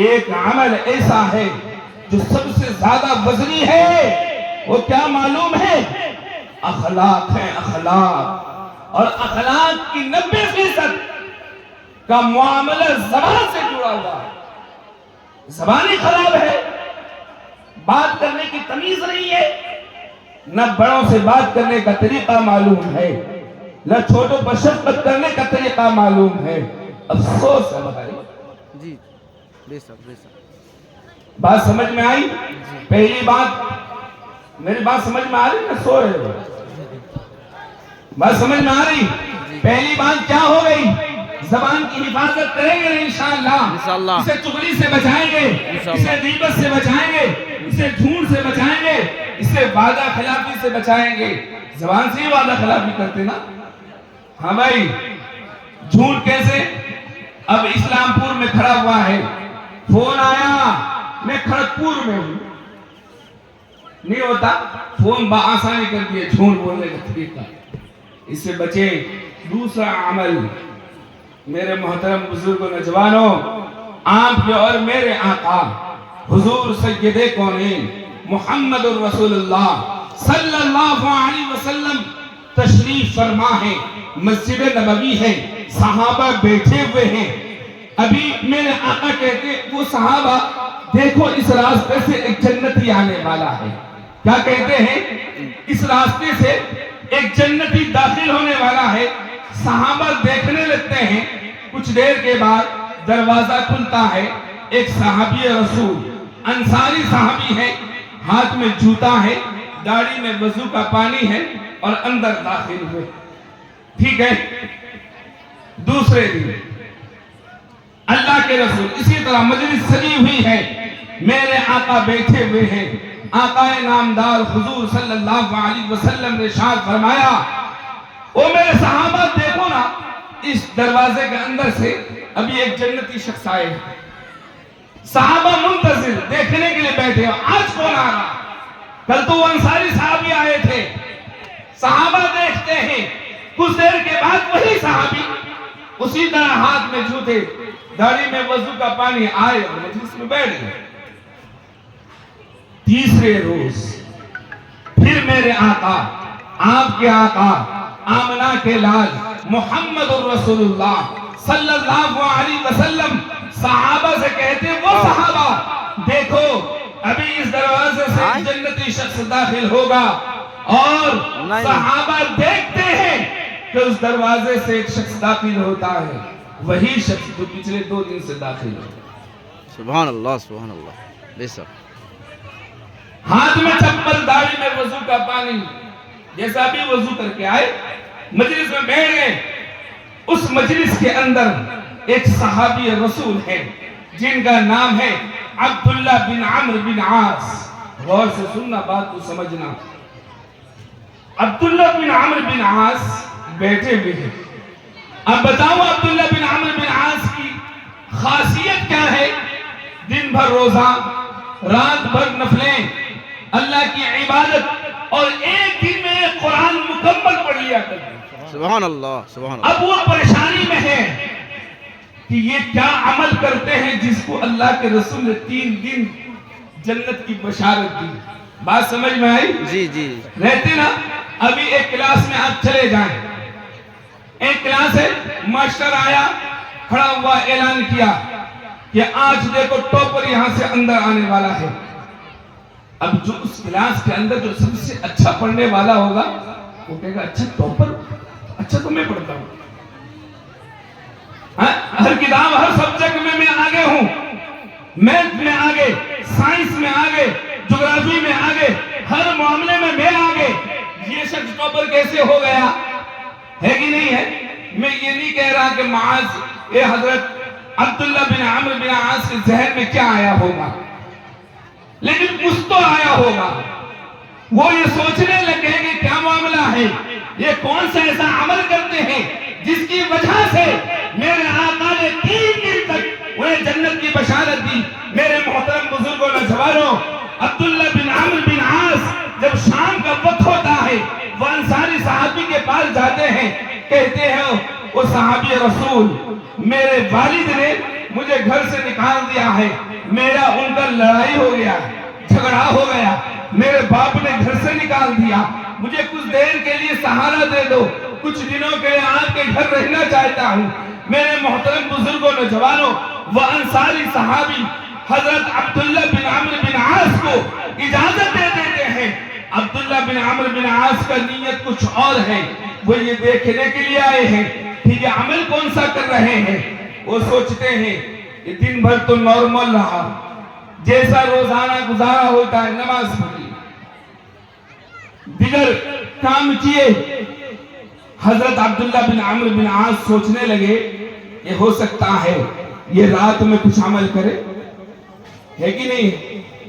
ایک عمل ایسا ہے جو سب سے زیادہ وزنی ہے، وہ کیا معلوم ہے؟ اخلاق ہے، اخلاق، اور اخلاق کی 90% کا معاملہ زبان سے جڑا ہوا ہے۔ زبانی خراب ہے، بات کرنے کی تمیز نہیں ہے، نہ بڑوں سے بات کرنے کا طریقہ معلوم ہے، نہ چھوٹوں پر شفقت کرنے کا طریقہ معلوم ہے۔ افسوس ہے بھائی۔ جی بے شک بے شک۔ بات سمجھ میں آئی؟ پہلی بات، میری بات سمجھ میں آ رہی ہے؟ سو رہے ہو؟ بات سمجھ میں آ رہی؟ پہلی بات کیا ہو گئی؟ زبان کی حفاظت کریں گے انشاءاللہ، اسے چغلی سے بچائیں گے، اسے غیبت سے بچائیں گے، اسے جھوٹ سے بچائیں گے، اسے وعدہ خلافی سے بچائیں گے۔ زبان سے ہی وعدہ خلافی کرتے نا؟ ہاں بھائی، جھوٹ کیسے؟ اب اسلام پور میں کھڑا ہوا ہے، فون آیا، میں کھڑگپور میں ہوں، نہیں ہوتا؟ فون بآسانی کر دیے جھوٹ بولنے کا طریقہ، اس سے بچیں۔ دوسرا عمل، میرے محترم بزرگوں نوجوانوں، آپ کے اور میرے آقا حضور سید کونین محمد الرسول اللہ صلی اللہ علیہ وسلم تشریف فرما ہے، مسجد نبوی ہے، صحابہ بیٹھے ہوئے ہیں۔ ابھی میرے آقا کہتے ہیں وہ صحابہ دیکھو اس راستے سے ایک جنتی آنے والا ہے، کیا کہتے ہیں؟ اس راستے سے ایک جنتی داخل ہونے والا ہے۔ صحابہ دیکھنے لگتے ہیں، کچھ دیر کے بعد دروازہ کھلتا ہے، ایک صحابی رسول انصاری صحابی ہے، ہاتھ میں جوتا ہے، داڑھی میں وضو کا پانی ہے، اور اندر داخل ہوئے۔ ٹھیک ہے، دوسرے دن اللہ کے رسول اسی طرح مجلس سجی ہوئی ہے، میرے آقا بیٹھے ہوئے ہیں، آقا نامدار حضور صلی اللہ علیہ وسلم نے ارشاد فرمایا، او میرے صحابہ دیکھو نا، اس دروازے کے اندر سے ابھی ایک جنتی شخص آئے ہیں۔ صحابہ منتظر دیکھنے کے لیے بیٹھے ہیں، آج کون آ رہا؟ کل تو وہ انصاری صحابی آئے تھے۔ صحابہ دیکھتے ہیں، کچھ دیر کے بعد وہی صحابی اسی طرح ہاتھ میں جوتے، داڑھی میں وضو کا پانی آئے اور مجلس میں بیٹھ گئے۔ تیسرے روز پھر میرے آقا، آپ کے آقا، آمنہ کے لال محمد الرسول اللہ صلی اللہ علیہ وسلم صحابہ سے کہتے ہیں، وہ صحابہ دیکھو ابھی اس دروازے سے جنتی شخص داخل ہوگا، اور صحابہ دیکھتے ہیں کہ اس دروازے سے ایک شخص داخل ہوتا ہے، وہی شخص جو پچھلے 2 دن سے داخل ہو۔ سبحان اللہ سبحان اللہ، بے شک۔ ہاتھ میں چپل، داڑھی میں وضو کا پانی، جیسا بھی وضو کر کے آئے، مجلس میں بیٹھ گئے۔ اس مجلس کے اندر ایک صحابی رسول ہے جن کا نام ہے عبداللہ بن عمرو بن عاص۔ غور سے سننا، بات کو سمجھنا۔ عبداللہ بن عمرو بن عاص بیٹھے ہوئے ہیں۔ اب بتاؤ عبداللہ بن عمرو بن عاص کی خاصیت کیا ہے؟ دن بھر روزہ، رات بھر نفلیں، اللہ کی عبادت، اور ایک دن میں ایک قرآن مکمل پڑھ لیا کرتے ہیں۔ سبحان اللہ سبحان اللہ۔ اب وہ پریشانی میں ہے کہ یہ کیا عمل کرتے ہیں جس کو اللہ کے رسول نے 3 دن جنت کی بشارت دی۔ بات سمجھ میں آئی؟ جی جی رہتے نا؟ ابھی ایک کلاس میں آپ چلے جائیں، ایک کلاس ہے، ماسٹر آیا، کھڑا ہوا، اعلان کیا کہ آج دیکھو ٹاپر یہاں سے اندر آنے والا ہے۔ اب جو اس کلاس کے اندر جو سب سے اچھا پڑھنے والا ہوگا وہ کہے گا اچھا ٹاپر، اچھا تو میں پڑھتا ہوں، ہر کتاب ہر سبجیکٹ میں میں آگے ہوں، میتھ میں آگے، سائنس میں آگے، جغرافی میں آگے، ہر معاملے میں میں آگے۔ یہ شخص ٹاپر کیسے ہو گیا؟ ہے کہ نہیں ہے؟ میں یہ نہیں کہہ رہا کہ معاذ اے حضرت عبداللہ بن عمرو بن عاص کے ذہن میں کیا آیا ہوگا، لیکن کچھ تو آیا ہوگا۔ وہ یہ سوچنے لگے کہ کیا معاملہ ہے، یہ کون سا ایسا عمل کرتے ہیں جس کی وجہ سے میرے آقا انہیں جنت کی بشارت دی۔ میرے محترم بزرگوں نوجوانوں، عبداللہ بن عمرو بن عاص جب شام کا وقت ہوتا ہے وہ انصاری صحابی کے پاس جاتے ہیں، کہتے ہیں وہ صحابی رسول میرے والد نے مجھے گھر سے نکال دیا ہے، میرا ان کا لڑائی ہو گیا، جھگڑا ہو گیا، میرے باپ نے گھر سے نکال دیا، مجھے کچھ دیر کے لیے سہارا دے دو، کچھ دنوں کے لیے آپ کے گھر رہنا چاہتا ہوں۔ میرے محترم بزرگوں نوجوانوں، وہ انصاری صحابی حضرت عبداللہ بن عمرو بن عاص کو اجازت دے دیتے ہیں۔ عبداللہ بن عمرو بن عاص کا نیت کچھ اور ہے، وہ یہ دیکھنے کے لیے آئے ہیں کہ یہ عمل کون سا کر رہے ہیں۔ وہ سوچتے ہیں یہ دن بھر تو نارمل رہا، جیسا روزانہ گزارا ہوتا ہے، نماز پڑھی، دیگر کام کیے۔ حضرت عبداللہ بن عمرو بن عاص سوچنے لگے یہ ہو سکتا ہے یہ رات میں کچھ عمل کرے، ہے کہ نہیں؟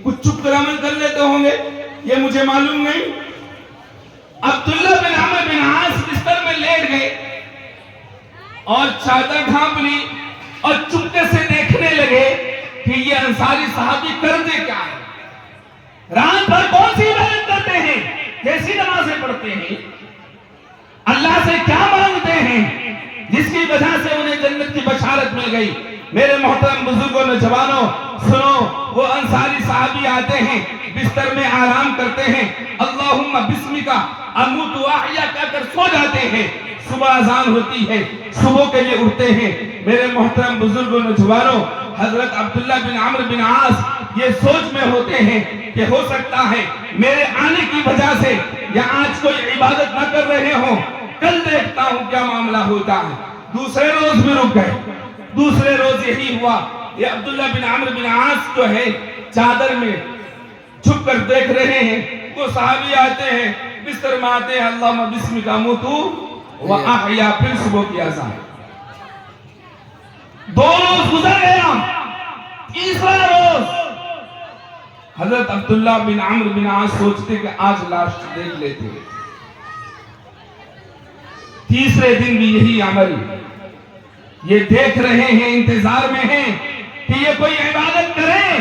کچھ چھپ کر عمل کر لیتے ہوں گے، یہ مجھے معلوم نہیں۔ عبداللہ بن عمرو بن عاص بستر میں لیٹ گئے اور چادر ڈھانپ لی اور چپکے سے دیکھنے لگے کہ یہ انصاری صحابی کرتے کیا ہے، رات بھر کون سی عبادت کرتے ہیں، کیسی نمازیں پڑھتے ہیں، اللہ سے کیا مانگتے ہیں جس کی وجہ سے انہیں جنت کی بشارت مل گئی۔ میرے محترم بزرگوں نوجوانوں سنو، وہ انصاری صحابی آتے ہیں، بستر میں آرام کرتے ہیں، اللہم بسمکا اموت و احیا کہہ کر سو جاتے ہیں۔ صبح اذان ہوتی ہے، صبح کے لیے اٹھتے ہیں۔ میرے محترم بزرگوں نوجوانوں، حضرت عبداللہ بن عمرو بن عاص یہ سوچ میں ہوتے ہیں کہ ہو سکتا ہے میرے آنے کی وجہ سے یا آج کوئی عبادت نہ کر رہے ہوں، کل دیکھتا ہوں کیا معاملہ ہوتا ہے۔ دوسرے روز بھی رک گئے، دوسرے روز یہی ہوا، یہ عبداللہ بن عمرو بن عاص جو ہے چادر میں چھپ کر دیکھ رہے ہیں، وہ صحابی آتے ہیں، بستر میں آتے ہیں، اللہم بسمک اموت و احیا، پھر صبح کی اذان۔ دو روز گزر گیا، تیسرا روز حضرت عبداللہ بن عمرو بن عاص سوچتے کہ آج لاسٹ دیکھ لیتے ہیں۔ تیسرے دن بھی یہی عمل، یہ دیکھ رہے ہیں، انتظار میں ہیں کہ یہ کوئی عبادت کریں،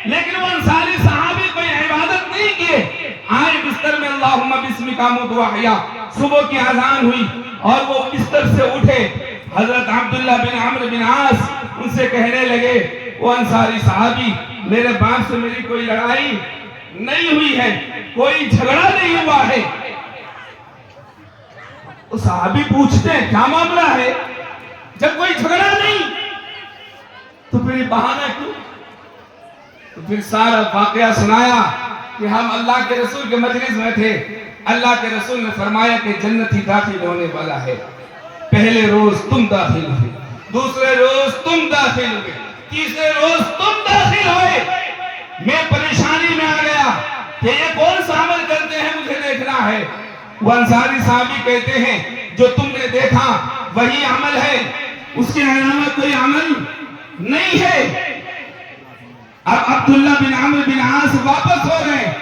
لیکن وہ انصاری صحابی کوئی عبادت نہیں کیے۔ آئے بستر میں، اللہم بسمک اموت و احیا، صبح کی اذان ہوئی اور وہ بستر سے اٹھے۔ حضرت عبداللہ بن عمرو بن عاص ان سے کہنے لگے، وہ انصاری صحابی میرے باپ سے میری کوئی لڑائی نہیں ہوئی ہے، کوئی جھگڑا نہیں ہوا ہے۔ وہ صحابی پوچھتے ہیں کیا معاملہ ہے، جب کوئی جھگڑا نہیں تو پھر یہ بہانہ کیوں؟ تو پھر سارا واقعہ سنایا کہ ہم اللہ کے رسول کے مجلس میں تھے، اللہ کے رسول نے فرمایا کہ جنتی داخل ہونے والا ہے، پہلے روز تم داخل ہوئے، دوسرے روز تم داخل ہوئے، تیسرے روز تم داخل ہوئے۔ میں پریشانی میں آ گیا کہ یہ کون سا عمل کرتے ہیں، مجھے دیکھنا ہے۔ وہ انصاری صحابی کہتے ہیں جو تم نے دیکھا وہی عمل ہے، اس کے علاوہ کوئی عمل نہیں ہے۔ اب عبداللہ بن عمرو بن عاص واپس ہو گئے،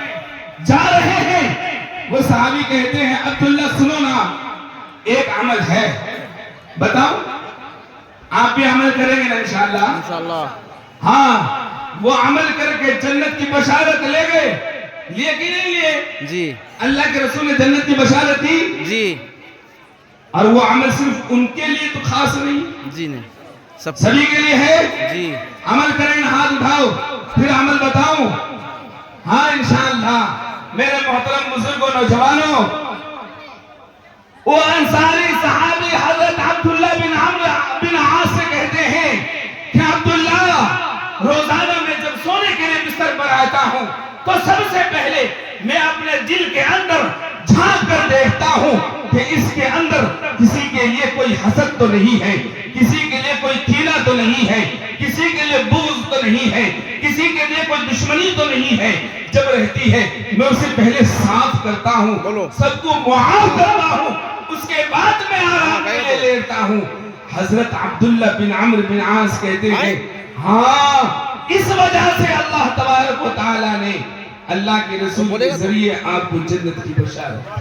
جا رہے ہیں، وہ صحابی کہتے ہیں عبداللہ سنو نا، ایک عمل ہے، بتاؤ، آپ بھی عمل کریں گے نا انشاءاللہ؟ انشاءاللہ۔ ہاں، وہ عمل کر کے جنت کی بشارت لے گئے، لیے کہ نہیں لیے؟ جی اللہ کے رسول نے جنت کی بشارت دی، جی اور وہ عمل صرف ان کے لیے تو خاص نہیں، جی نہیں، سبھی کے لیے ہے۔ جی عمل کریں نا، ہاتھ اٹھاؤ، پھر عمل بتاؤں۔ ہاں انشاءاللہ۔ میرے محترم بزرگوں نوجوانوں، وہ انصاری صحابی حضرت عبداللہ بن عمرو بن عاص سے کہتے ہیں کہ عبداللہ، روزانہ میں جب سونے کے لیے بستر پر آتا ہوں تو سب سے پہلے میں اپنے دل کے اندر جھانک کر دیکھتا ہوں کہ اس کے اندر کسی کے لیے کوئی حسد تو نہیں ہے، کسی کے لیے کوئی کینہ تو نہیں ہے، کسی کے لیے بغض تو نہیں ہے، کسی کے لیے کوئی دشمنی تو نہیں ہے۔ جب رہتی ہے میں اسے پہلے صاف کرتا ہوں، سب کو معاف کرتا ہوں، اس کے بعد میں آرام کے لیے لیٹتا ہوں۔ حضرت عبداللہ بن عمرو بن عاص کہتے ہیں ہاں، اس وجہ سے اللہ تبارک و تعالیٰ نے اللہ کے رسول کے ذریعے آپ کو جنت کی بشارت۔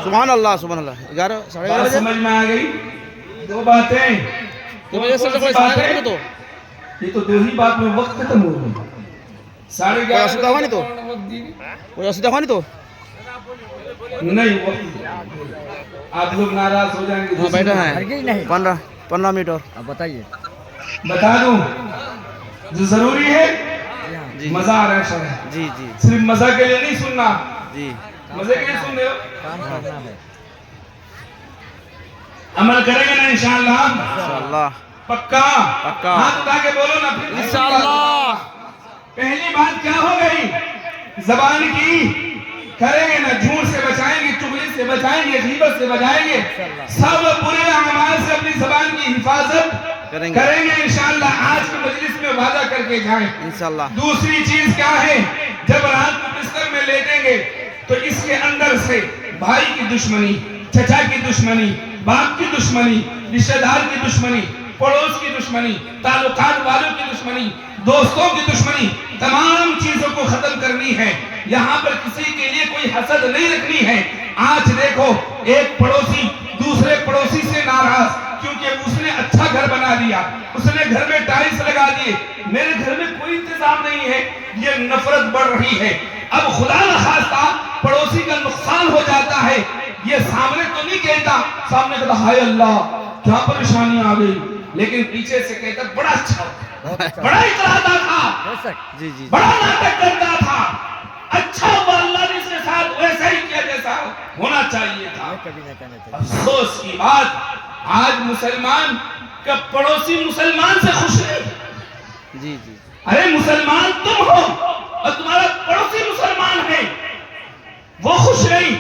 سبحان اللہ سبحان اللہ۔ 11 ساڑھے 11 بات بجے سمجھ میں آ گئی؟ دو باتیں، تو مجھے سب سے کوئی سارے کر دو۔ یہ تو 2 ہی بات میں وقت ختم ہو گئی. 11:30 کوئی اسودہ ہوا نہیں تو؟ وقت دی. کوئی اسودہ ہوا نہیں تو؟ نہیں وقت آپ لوگ ناراض ہو جائیں گے. ہاں بیٹھا ہے ہرگز نہیں. 15 منٹ اور. اب بتائیے. بتا دوں جو ضروری ہے جی مزہ آ رہا ہے شاید. جی جی صرف مزہ کے لیے نہیں سننا. جی مزے کے لیے سن رہے ہو. کام کرنا ہے. عمل کریں گے نا انشاءاللہ. انشاءاللہ. پکا. پکا. ہاتھ اٹھا کے بولو نا پھر. انشاءاللہ. پہلی بات کیا ہو گئی زبان کی. کریں گے نا جھوٹ سے بچائیں گے, چغلی سے بچائیں گے, غیبت سے بچائیں گے, سب برے اعمال سے اپنی زبان کی حفاظت کریں گے انشاءاللہ. آج کی مجلس میں وعدہ کر کے جائیں. انشاءاللہ. دوسری چیز کیا ہے, جب رات کو بستر میں لیٹیں گے تو اس کے اندر سے بھائی کی دشمنی, چچا کی دشمنی, باپ کی دشمنی, رشتہ دار کی دشمنی, پڑوس کی دشمنی, تعلقات والوں کی دشمنی, دوستوں کی دشمنی, تمام چیزوں کو ختم کرنی ہے. یہاں پر کسی کے لیے کوئی حسد نہیں رکھنی ہے. آج دیکھو ایک پڑوسی دوسرے پڑوسی سے ناراض کیونکہ اس نے اچھا گھر بنا دیا, اس نے گھر میں ٹائلز لگا دیے, میرے گھر میں کوئی انتظام نہیں ہے. یہ نفرت بڑھ رہی ہے. اب خدا نخواستہ پڑوسی کا نقصان ہو جاتا ہے, یہ سامنے تو نہیں کہتا, سامنے کہتا ہائے اللہ کیا پریشانی آ گئی, لیکن پیچھے سے کہتا بڑا اچھا, بڑا اتراتا تھا, جی جی بڑا ناٹک کرتا تھا, اچھا ہوا اللہ نے اس کے ساتھ ویسا ہی کیا جیسا ہونا چاہیے تھا. کبھی نہ کہنا چاہیے. افسوس کی بات آج مسلمان کا پڑوسی مسلمان سے خوش نہیں. جی جی ارے مسلمان تم ہو اور تمہارا پڑوسی مسلمان ہے, وہ خوش نہیں.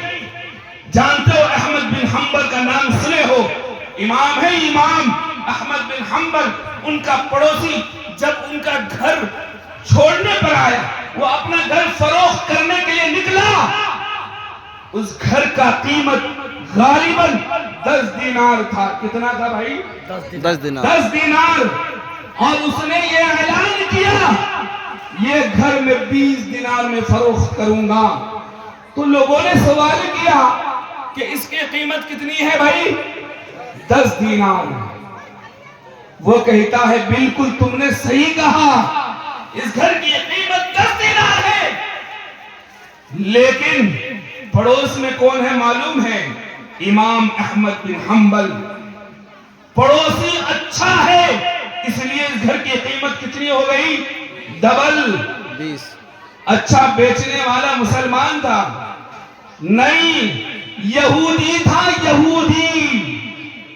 جانتے ہو احمد بن حنبل کا نام سنے ہو, امام ہے امام احمد بن حنبل. ان کا پڑوسی جب ان کا گھر چھوڑنے پر آیا, وہ اپنا گھر فروخت کرنے کے لیے نکلا, اس گھر کا قیمت غالباً 10 دینار تھا. کتنا تھا بھائی؟ 10 دینار. 10 دینار. اور اس نے یہ اعلان کیا یہ گھر میں 20 دینار میں فروخت کروں گا. تو لوگوں نے سوال کیا کہ اس کی قیمت کتنی ہے بھائی؟ 10 دینار. وہ کہتا ہے بالکل تم نے صحیح کہا, اس گھر کی قیمت 10 دینار ہے. لیکن پڑوس میں کون ہے معلوم ہے؟ امام احمد بن حنبل. پڑوسی اچھا ہے اس لیے اس گھر کی قیمت کتنی ہو گئی؟ ڈبل. 20. اچھا بیچنے والا مسلمان تھا نہیں, یہودی تھا, یہودی,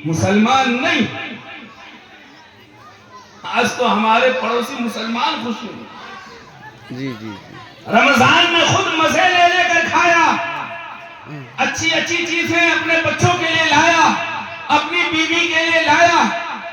مسلمان نہیں. آج تو ہمارے پڑوسی مسلمان خوش ہوئے. جی جی رمضان میں خود مزے لے لے کر کھایا, اچھی اچھی چیزیں اپنے بچوں کے لیے لایا, اپنی بیوی کے لیے لایا,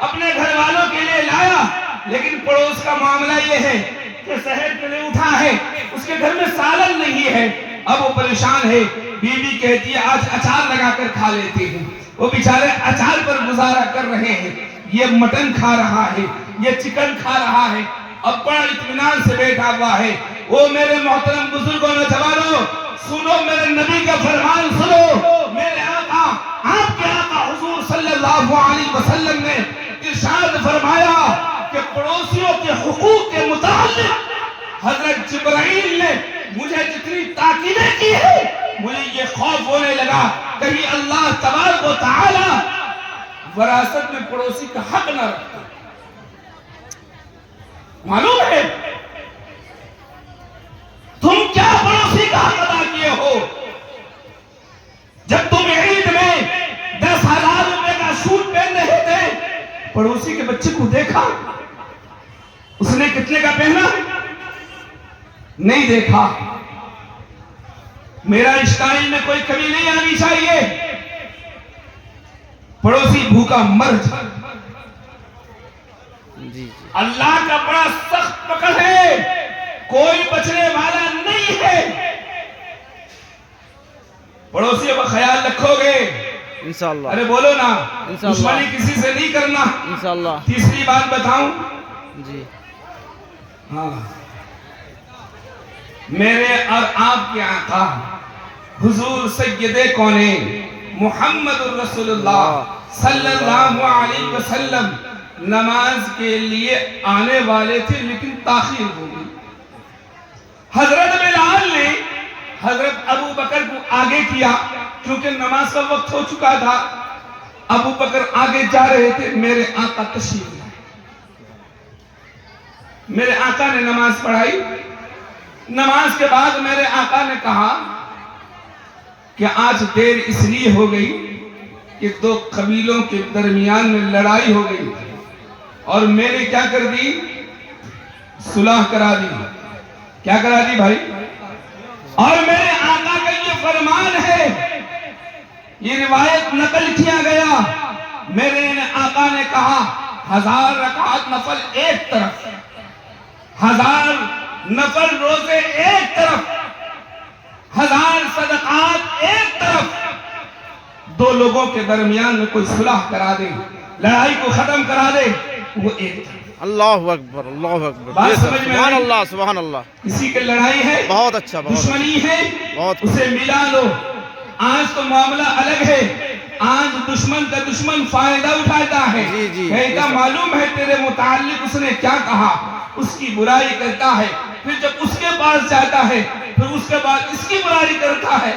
اپنے گھر والوں کے لیے لایا. لیکن پڑوس کا معاملہ یہ ہے کہ سحر کے لیے اٹھا ہے, اس کے گھر میں سالن نہیں ہے. اب وہ پریشان ہے, بیوی کہتی ہے آج اچار لگا کر کھا لیتے ہیں. وہ بیچارے اچار پر گزارا کر رہے ہیں, یہ مٹن کھا رہا ہے, یہ چکن کھا رہا ہے, اب بڑا اطمینان سے بیٹھا ہوا ہے. وہ میرے محترم بزرگوں نوجوانوں سنو, میرے نبی کا فرمان سنو. میرے آقا, آپ کے آقا حضور صلی اللہ علیہ وسلم نے ارشاد فرمایا کہ پڑوسیوں کے حقوق کے متعلق حضرت جبرائیل نے مجھے جتنی تاکیدیں کی ہے, مجھے یہ خوف ہونے لگا کہیں اللہ تبارک و تعالی وراثت میں پڑوسی کا حق نہ رکھتا. معلوم ہے تم کیا پڑوسی کا حق ادا کیے ہو؟ جب تم عید میں 10,000 روپے کا سوٹ پہن رہے تھے, پڑوسی کے بچے کو دیکھا, اس نے کتنے کا پہنا؟ نہیں دیکھا. میرا اسٹائل میں کوئی کمی نہیں آنی چاہیے. پڑوسی بھوکا مر جائے. جی اللہ کا بڑا سخت پکڑ ہے, کوئی بچنے والا نہیں ہے. پڑوسیوں کا خیال رکھو گے انشاءاللہ. ارے بولو نا, انشاءاللہ. دشمنی کسی سے نہیں کرنا. انشاءاللہ. تیسری بات بتاؤں, جی ہاں, میرے اور آپ کے آقا حضور سید کونین محمد الرسول اللہ صلی اللہ علیہ وسلم نماز کے لیے آنے والے تھے لیکن تاخیر ہو گئی. حضرت بلال نے حضرت ابو بکر کو آگے کیا کیونکہ نماز کا وقت ہو چکا تھا. ابو بکر آگے جا رہے تھے, میرے آقا تشریف لائے. میرے آقا نے نماز پڑھائی. نماز کے بعد میرے آقا نے کہا کہ آج دیر اس لیے ہو گئی کہ دو قبیلوں کے درمیان میں لڑائی ہو گئی اور میں نے کیا کر دی, صلح کرا دی. کیا کرا دی بھائی؟ اور میرے آقا کا یہ فرمان ہے, یہ روایت نقل کیا گیا. میرے آقا نے کہا 1000 رکعت نفل ایک طرف, 1000 نفل روزے ایک طرف, 1000 صدقات ایک طرف. دو لوگوں کے درمیان میں کوئی صلح کرا دے, لڑائی کو ختم کرا دے, وہ ایک طرف. اللہ اکبر, اللہ اکبر. بات سمجھ میں سبحان آئی؟ اللہ, سبحان اللہ. کسی کی لڑائی ہے, بہت اچھا, بہت دشمنی ہے, بہت اسے ملا لو. آج تو معاملہ الگ ہے. آج دشمن کا دشمن فائدہ اٹھاتا ہے. جی جی. کہتا معلوم ہے تیرے متعلق اس نے کیا کہا, اس کی برائی کرتا ہے. پھر جب اس کے پاس جاتا ہے پھر اس کے بعد اس کی برائی کرتا ہے.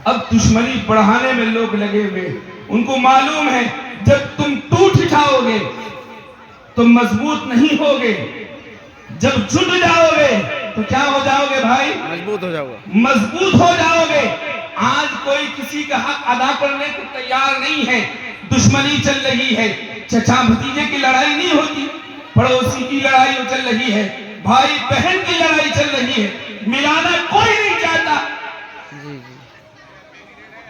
اب دشمنی بڑھانے میں لوگ لگے ہوئے. ان کو معلوم ہے جب تم ٹوٹ جاؤ گے تو مضبوط نہیں ہوگے, جب جھٹ جاؤ گے تو کیا ہو جاؤ گے بھائی؟ مضبوط ہو جاؤ گا. مضبوط ہو جاؤ گے. آج کوئی کسی کا حق ادا کرنے کو تیار نہیں ہے. دشمنی چل رہی ہے. چچا بھتیجے کی لڑائی نہیں ہوتی, پڑوسی کی لڑائی چل رہی ہے, بھائی بہن کی لڑائی چل رہی ہے. ملانا کوئی نہیں چاہتا. جی جی.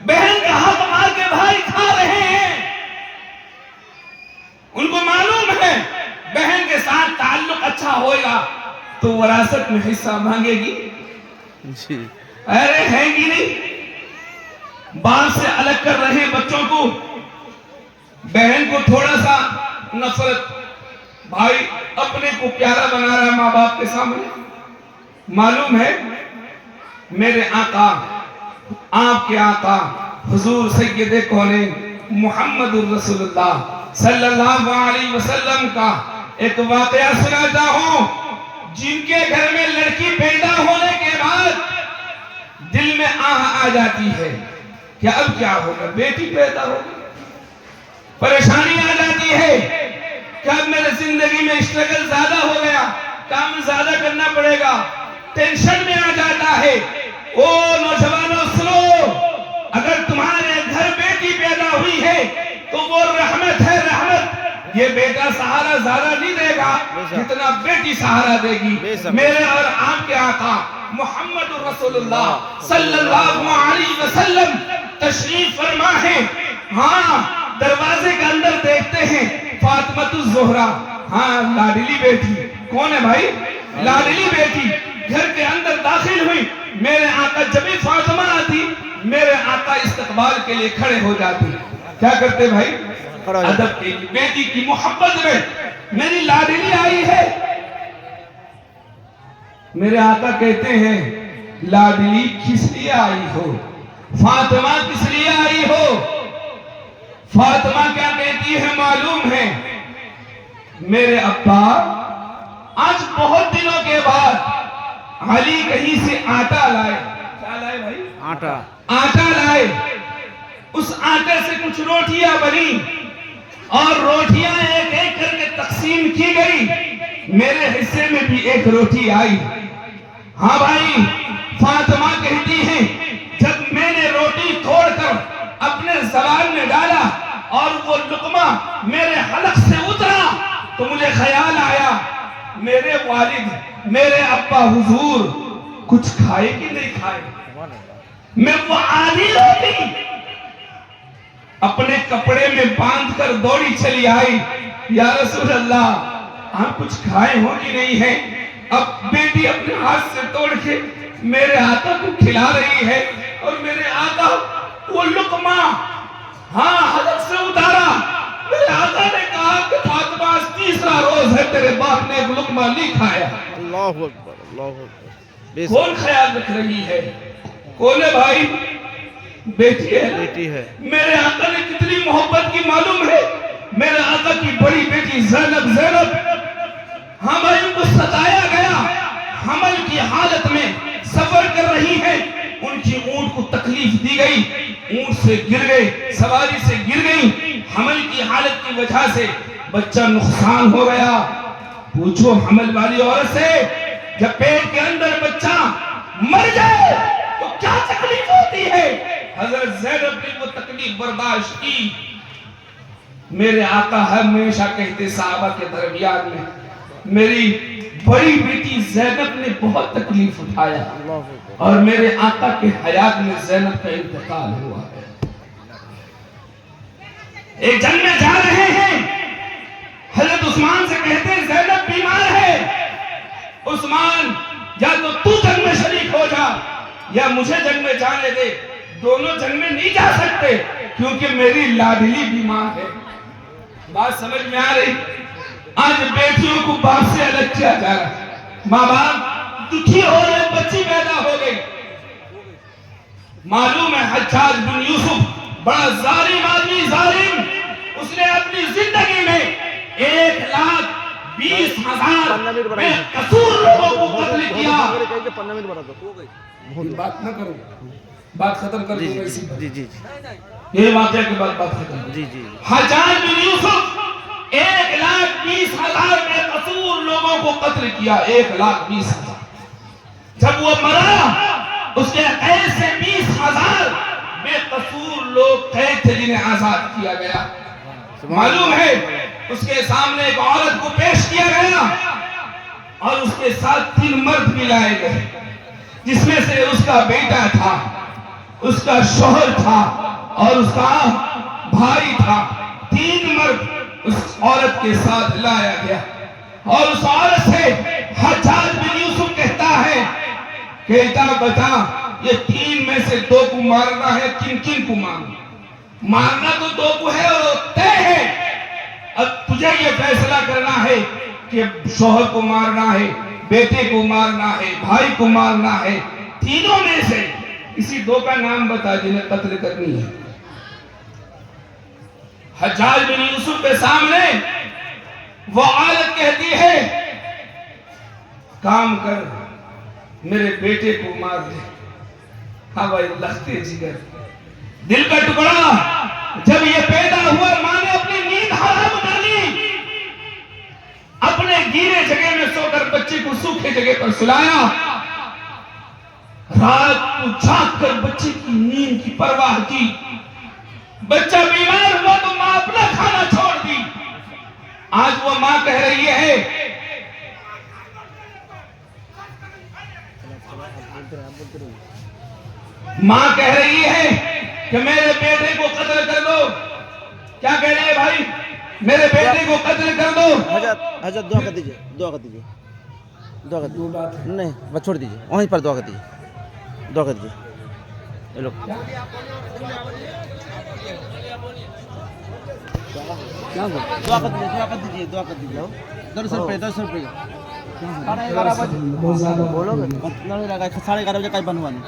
بہن کا حق مار کے بھائی کھا رہے ہیں. ان کو معلوم ہے بہن کے ساتھ تعلق اچھا ہوگا تو وراثت میں حصہ مانگے گی. جی. ارے ہے گی نہیں. باپ سے الگ کر رہے ہیں بچوں کو, بہن کو تھوڑا سا نفرت, بھائی اپنے کو پیارا بنا رہا ہے ماں باپ کے سامنے. معلوم ہے میرے آقا, آپ کے آقا حضور سید کونین محمد الرسول اللہ صلی اللہ علیہ وسلم کا ایک واقعہ سناتا ہوں. جن کے گھر میں لڑکی پیدا ہونے کے بعد دل میں آہ آ جاتی ہے کہ اب کیا ہوگا, بیٹی پیدا ہوگی, پریشانی آ جاتی ہے کہ اب میرے زندگی میں اسٹرگل زیادہ ہو گیا, کام زیادہ کرنا پڑے گا, ٹینشن میں آ جاتا ہے. او نوجوانوں سنو, اگر تمہارے گھر بیٹی پیدا ہوئی ہے تو وہ رحمت ہے, رحمت. یہ بیٹا سہارا زیادہ نہیں دے گا جتنا بیٹی سہارا دے گی. میرے اور آپ کے آقا محمد رسول اللہ صلی اللہ علیہ وسلم تشریف فرما ہے. ہاں دروازے کے اندر دیکھتے ہیں فاطمۃ الزہرا, ہاں لاڈلی بیٹی. کون ہے بھائی؟ لاڈلی بیٹی. گھر کے اندر داخل ہوئی. میرے آقا جب بھی فاطمہ آتی میرے آقا استقبال کے لیے کھڑے ہو جاتے. کیا کرتے بھائی؟ ادب کے لیے. بیٹی کی محبت میں میری لاڈلی آئی ہے. میرے آقا کہتے ہیں لاڈلی کس لیے آئی ہو, فاطمہ کس لیے آئی ہو؟ فاطمہ کیا کہتی ہے معلوم ہے, میرے ابا آج بہت دنوں کے بعد علی کہیں سے آٹا لائے. کیا لائے بھائی؟ آٹا. آٹا لائے. اس آٹے سے کچھ روٹیاں بنی اور روٹیاں ایک ایک کر کے تقسیم کی گئی. میرے حصے میں بھی ایک روٹی آئی. ہاں بھائی, فاطمہ کہتی ہیں جب میں نے روٹی توڑ کر اپنے زبان میں ڈالا اور وہ لقمہ میرے حلق سے اترا تو مجھے خیال آیا میرے والد میرے ابا حضور کچھ کھائے کہ نہیں کھائے. میں وہ آدھی روٹی اپنے کپڑے میں باندھ کر دوڑی چلی آئی, یا رسول اللہ آپ کچھ کھائے ہو کہ نہیں ہے. اب بیٹی اپنے ہاتھ سے توڑ کے میرے آقا کو کھلا رہی ہے اور میرے آقا وہ لقمہ ہاں حلق سے اتارا. میرے آقا نے کہا کہ فاطمہ آج تیسرا روز ہے تیرے باپ نے ایک لقمہ نہیں کھایا. اللہ اکبر, اللہ اکبر. کون خیال رکھ رہی ہے؟ کون ہے بھائی؟ بیٹی ہے. بیٹی ہے. میرے آقا نے کتنی محبت کی معلوم ہے. میرے آقا کی بڑی بیٹی زینب حمل کو ستایا گیا، حمل کی حالت میں سفر کر رہی ہے، ان کی اونٹ کو تکلیف دی گئی، اونٹ سے گر گئے، سواری سے گر گئی، حمل کی حالت کی وجہ سے بچہ نقصان ہو گیا۔ پوچھو حمل والی عورت سے، جب پیٹ کے اندر بچہ مر جائے تو کیا تکلیف ہوتی ہے؟ حضرت زینب نے وہ تکلیف برداشت کی۔ میرے آقا ہمیشہ کہتے صحابہ کے درمیان میں، میری بڑی بیٹی زینب نے بہت تکلیف اٹھایا اور میرے آقا کے حیات میں زینب کا انتقال ہوا ہے۔ ایک جنگ میں جا رہے ہیں، حضرت عثمان سے کہتے ہیں زینب بیمار ہے، عثمان یا تو جنگ میں شریک ہو جا یا مجھے جنگ میں جانے دے، دونوں جنگ میں نہیں جا سکتے کیونکہ میری لاڈلی بیمار ہے۔ بات سمجھ میں آ رہی؟ آج بیٹیوں کو باپ سے الگ کیا جا رہا ہے، ماں باپ دکھی ہو رہے، بچی پیدا ہو گئی۔ معلوم ہے حجاج بن یوسف بڑا ظالم آدمی، ظالم، اس نے اپنی زندگی میں 1,20,000 بے قصور لوگوں کو قتل کیا۔ بات نہ کرو، بات ختم کر دوں گا اسی پر۔ جی جی یہ واقعہ کے بعد بات ختم۔ جی جی حجاج بن یوسف 1,20,000 بے قصور لوگوں کو قتل کیا، 1,20,000۔ جب وہ مرا، اس کے قید سے 20,000 بے قصور لوگ قید تھے جنہیں آزاد کیا گیا۔ معلوم ہے اس کے سامنے ایک عورت کو پیش کیا گیا اور اس کے ساتھ 3 مرد بھی لائے گئے، جس میں سے اس کا بیٹا تھا، اس کا شوہر تھا اور اس کا بھائی تھا۔ 3 مرد اس عورت کے ساتھ لایا گیا اور اس عورت سے حجاج بن یوسف کہتا ہے، کہتا بتا یہ 3 میں سے 2 کو مارنا ہے، کن کن کو مارنا؟ مارنا تو 2 کو ہے اور طے ہے، اب تجھے یہ فیصلہ کرنا ہے کہ شوہر کو مارنا ہے، بیٹے کو مارنا ہے، بھائی کو مارنا ہے، تینوں میں سے کسی 2 کا نام بتا جنہیں قتل کرنی ہے۔ حجاج بن یوسف کے سامنے وہ عورت کہتی ہے، کام کر میرے بیٹے کو مار دے۔ ہاں بھائی، لختے جگر، دل کا ٹکڑا، جب یہ پیدا ہوا ماں نے اپنی نیند حرام ڈالی، اپنے گیلے جگہ میں سو کر بچے کو سوکھے جگہ پر سلایا، رات کو جاگ کر بچے کی نیند کی پرواہ کی۔ بچہ بیمار ہوا تو ماں اپنا کھانا چھوڑ دی۔ آج وہ ماں کہہ رہی ہے، ماں کہہ رہی ہے کہ میرے بیٹے کو قتل کر دو۔ کیا کہہ رہی ہے بھائی؟ میرے بیٹے کو قتل کر دو۔ حضرت دعا کر دیجئے، دعا کر دیجئے، دعا کر دیجئے، نہیں بس چھوڑ دیجئے، وہیں پر دعا کر دیجئے، دعا کر دیجئے۔ یہ لوگ دعا کر دیجئے، دعا کر دیجئے، دعا کر دیجئے۔ 10 روپے 10 روپے بولو گے؟ 11:30 بجے کہیں بنوا نہیں۔